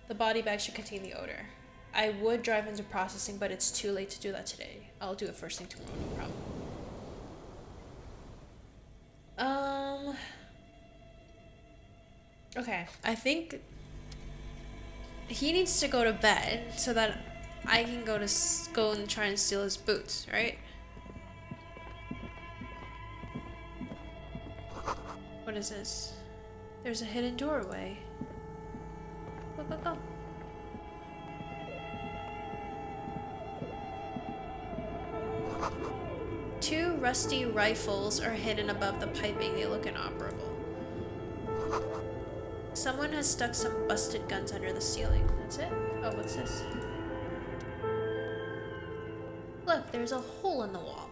The body bag should contain the odor. I would drive into processing, but it's too late to do that today. I'll do it first thing tomorrow, no problem. Okay, I think he needs to go to bed so that I can go and try and steal his boots, right? What is this? There's a hidden doorway. Go, go, go. Two rusty rifles are hidden above the piping. They look inoperable. Someone has stuck some busted guns under the ceiling. That's it? Oh, what's this? Look, there's a hole in the wall.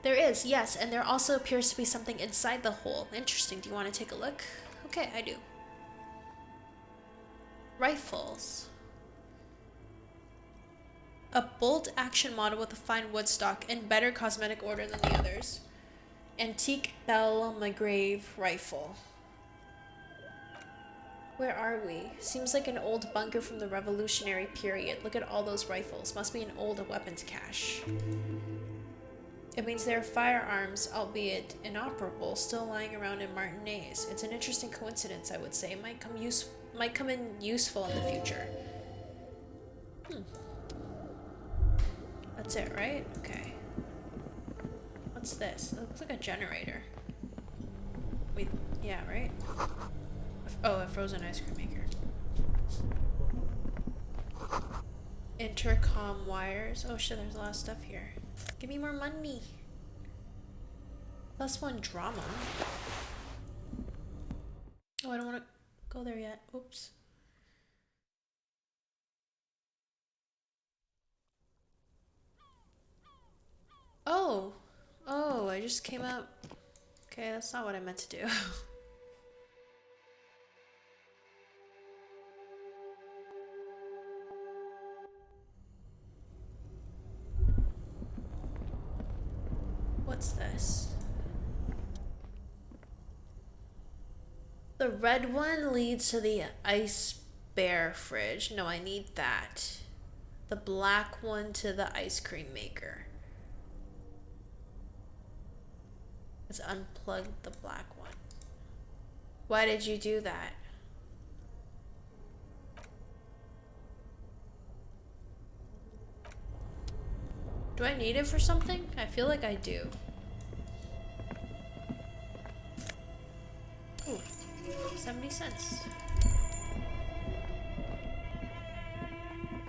There is, yes, and there also appears to be something inside the hole. Interesting. Do you want to take a look? Okay, I do. Rifles. A bolt-action model with a fine wood stock in better cosmetic order than the others. Antique Belle Magrave rifle. Where are we? Seems like an old bunker from the Revolutionary period. Look at all those rifles. Must be an old weapons cache. It means there are firearms, albeit inoperable, still lying around in Martinez. It's an interesting coincidence, I would say. It might come in useful in the future. That's it, right? Okay. What's this? It looks like a generator. Wait, yeah, right? Oh, a frozen ice cream maker. Intercom wires. Oh shit, there's a lot of stuff here. Give me more money. +1 drama. Oh, I don't want to go there yet. Oops. Oh. Oh, I just came up. Okay, that's not what I meant to do. What's this? The red one leads to the ice bear fridge. No, I need that. The black one to the ice cream maker. Let's unplug the black one. Why did you do that? Do I need it for something? I feel like I do. Ooh, 70 cents.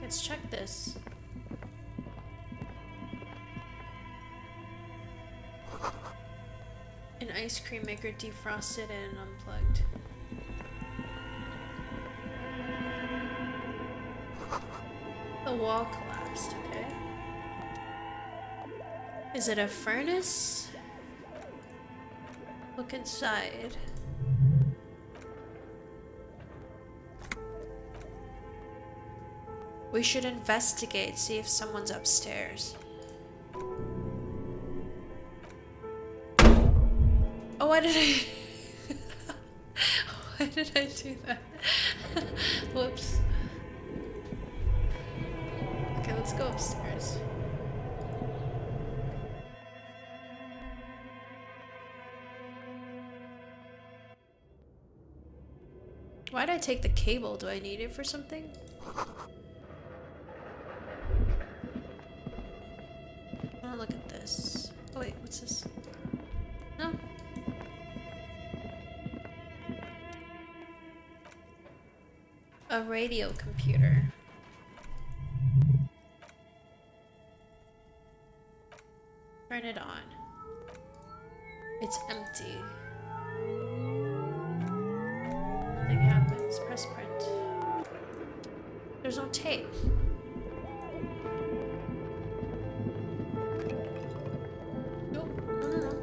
Let's check this. An ice cream maker defrosted and unplugged. The wall collapsed, okay. Is it a furnace? Look inside. We should investigate, see if someone's upstairs. Oh, why did I... Why did I do that? Whoops. Okay, let's go upstairs. Why did I take the cable? Do I need it for something? I wanna look at this. Oh wait, what's this? No? A radio computer. Trying turn it on. It's empty. Nothing happens. Press print. There's no tape. Nope. No.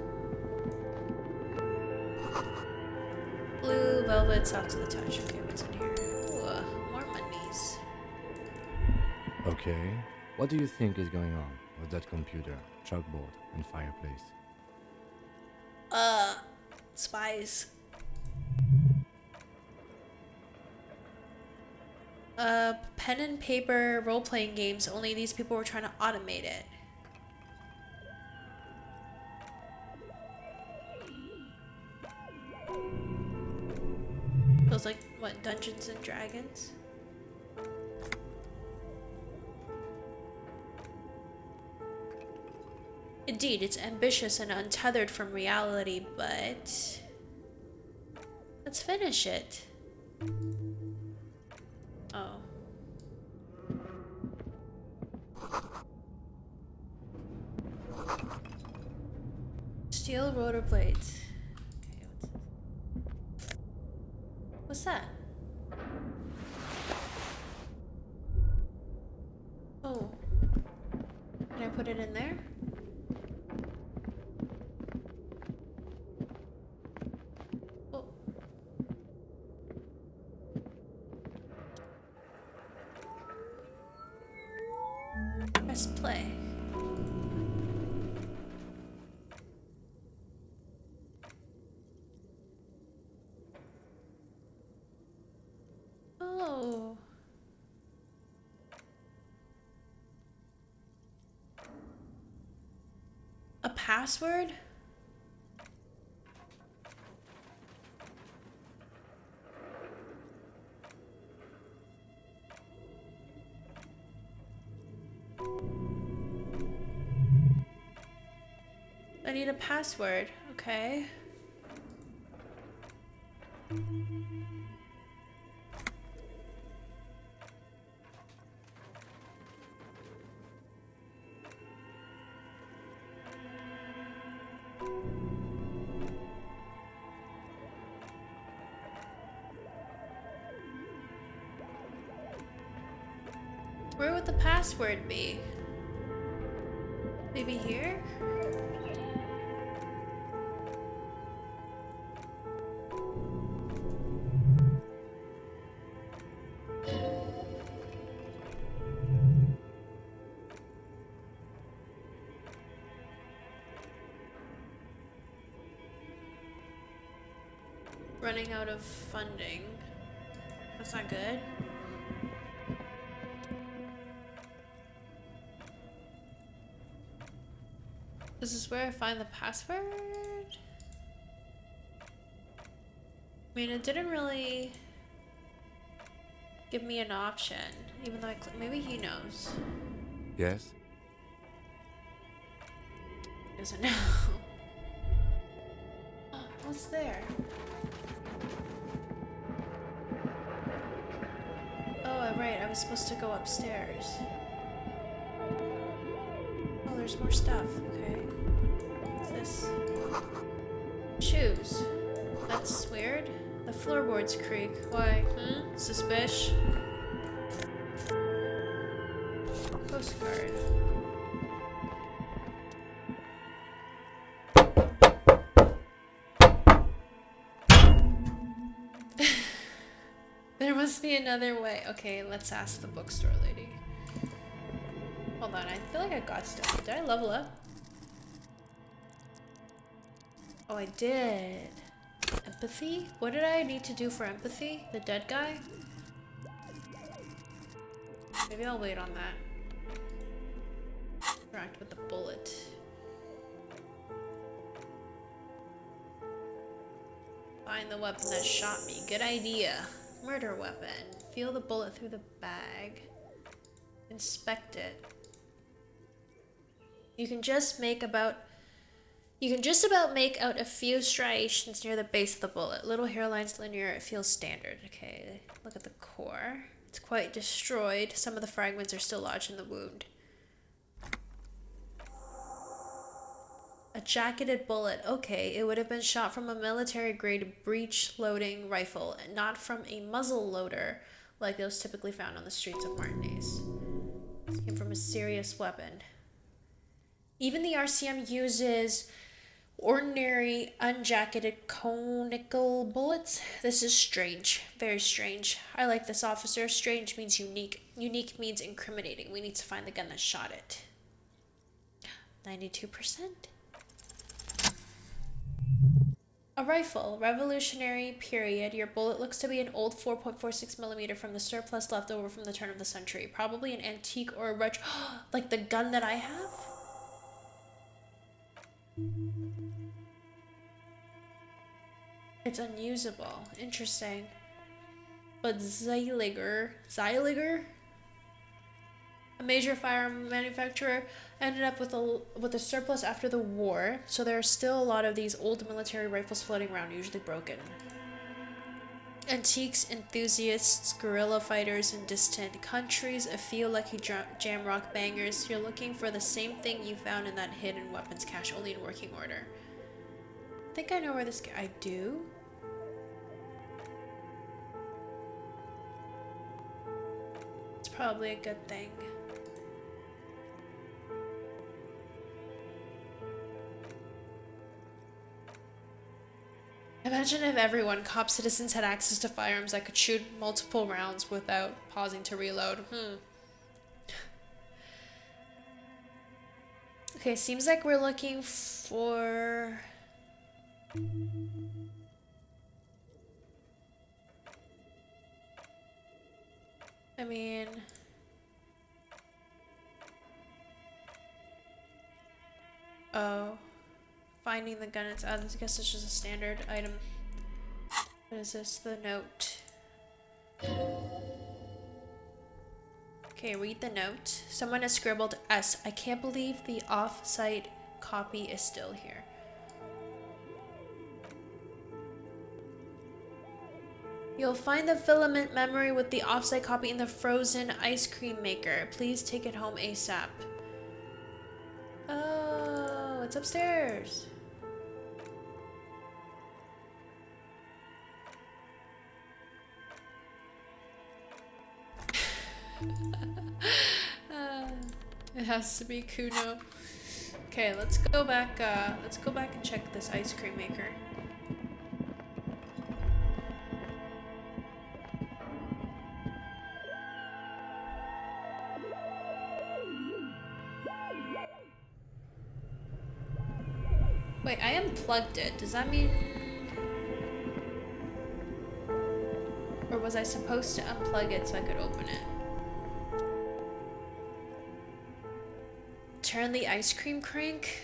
Blue velvet, soft to the touch. Okay, what's in here? Ooh, more monies. Okay, what do you think is going on with that computer, chalkboard, and fireplace? Spies. Pen and paper role-playing games, only these people were trying to automate it. Feels like, what, Dungeons and Dragons? Indeed, it's ambitious and untethered from reality, but let's finish it. Oh. Steel rotor blades. Okay, what's that? Oh. Can I put it in there? Oh. Press play. Oh. A password? I need a password. Okay. Where would the password be? Maybe here? Running out of funding. That's not good. This is where I find the password? I mean, it didn't really give me an option, even though I maybe he knows. Yes? He doesn't know. What's there? Oh, right, I was supposed to go upstairs. Oh, there's more stuff. Okay. What's this? Shoes. That's weird. The floorboards creak. Why? Suspicious. Postcard. There must be another way. Okay, let's ask the bookstore lady. Hold on, I feel like I got stuff. Did I level up? Oh, I did. Empathy? What did I need to do for empathy? The dead guy? Maybe I'll wait on that. Interact with the bullet. Find the weapon that shot me. Good idea. Murder weapon. Feel the bullet through the bag. Inspect it. You can just about make out a few striations near the base of the bullet. Little hairlines linear, it feels standard. Okay, look at the core. It's quite destroyed. Some of the fragments are still lodged in the wound. A jacketed bullet. Okay, it would have been shot from a military-grade breech-loading rifle, not from a muzzle loader like those typically found on the streets of Martinez. It came from a serious weapon. Even the RCM uses ordinary unjacketed conical bullets. This is strange. Very strange. I like this, officer. Strange means unique. Unique means incriminating. We need to find the gun that shot it. 92%. A rifle, Revolutionary period. Your bullet looks to be an old 4.46 millimeter from the surplus left over from the turn of the century. Probably an antique or a retro, like the gun that I have. It's unusable. Interesting. But Zeiliger, a major firearm manufacturer, ended up with a surplus after the war, so there are still a lot of these old military rifles floating around, usually broken. Antiques enthusiasts, guerrilla fighters in distant countries, a few lucky jam rock bangers, you're looking for the same thing you found in that hidden weapons cache, only in working order. I think I know where this I do? It's probably a good thing. Imagine if everyone, cops, citizens, had access to firearms that could shoot multiple rounds without pausing to reload. Okay, seems like we're looking for... I mean... Oh. Finding the gun, I guess it's just a standard item. What is this? The note. Okay, read the note. Someone has scribbled S. I can't believe the off-site copy is still here. You'll find the filament memory with the off-site copy in the frozen ice cream maker. Please take it home ASAP. Oh, it's upstairs. It has to be Kuno. Okay, let's go back and check this ice cream maker. Wait, I unplugged it. Does that mean... Or was I supposed to unplug it so I could open it? Turn the ice cream crank.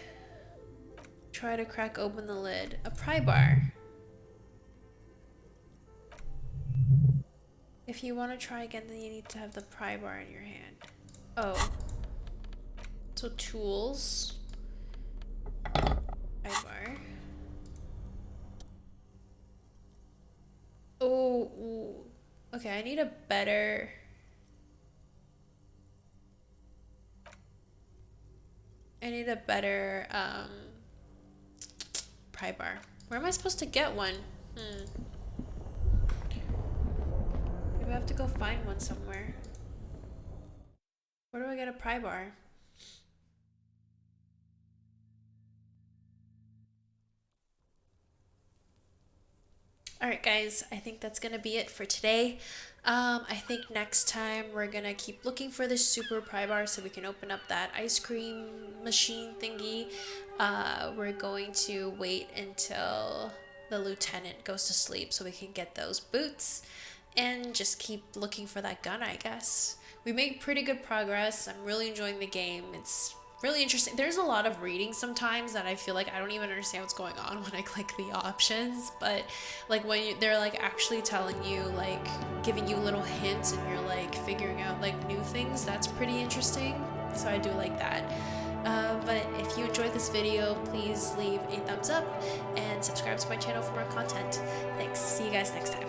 Try to crack open the lid. A pry bar. If you want to try again, then you need to have the pry bar in your hand. Oh. So tools. Pry bar. Oh. Ooh. Okay, I need a better... pry bar. Where am I supposed to get one? Maybe I have to go find one somewhere. Where do I get a pry bar? Alright guys, I think that's gonna be it for today. I think next time we're gonna keep looking for this super pry bar so we can open up that ice cream machine thingy. We're going to wait until the lieutenant goes to sleep so we can get those boots and just keep looking for that gun, I guess. We made pretty good progress. I'm really enjoying the game. It's really interesting. There's a lot of reading sometimes that I feel like I don't even understand what's going on when I click the options, but like when they're like actually telling you, like giving you little hints and you're like figuring out like new things, that's pretty interesting. So I do like that. But if you enjoyed this video, please leave a thumbs up and subscribe to my channel for more content. Thanks. See you guys next time.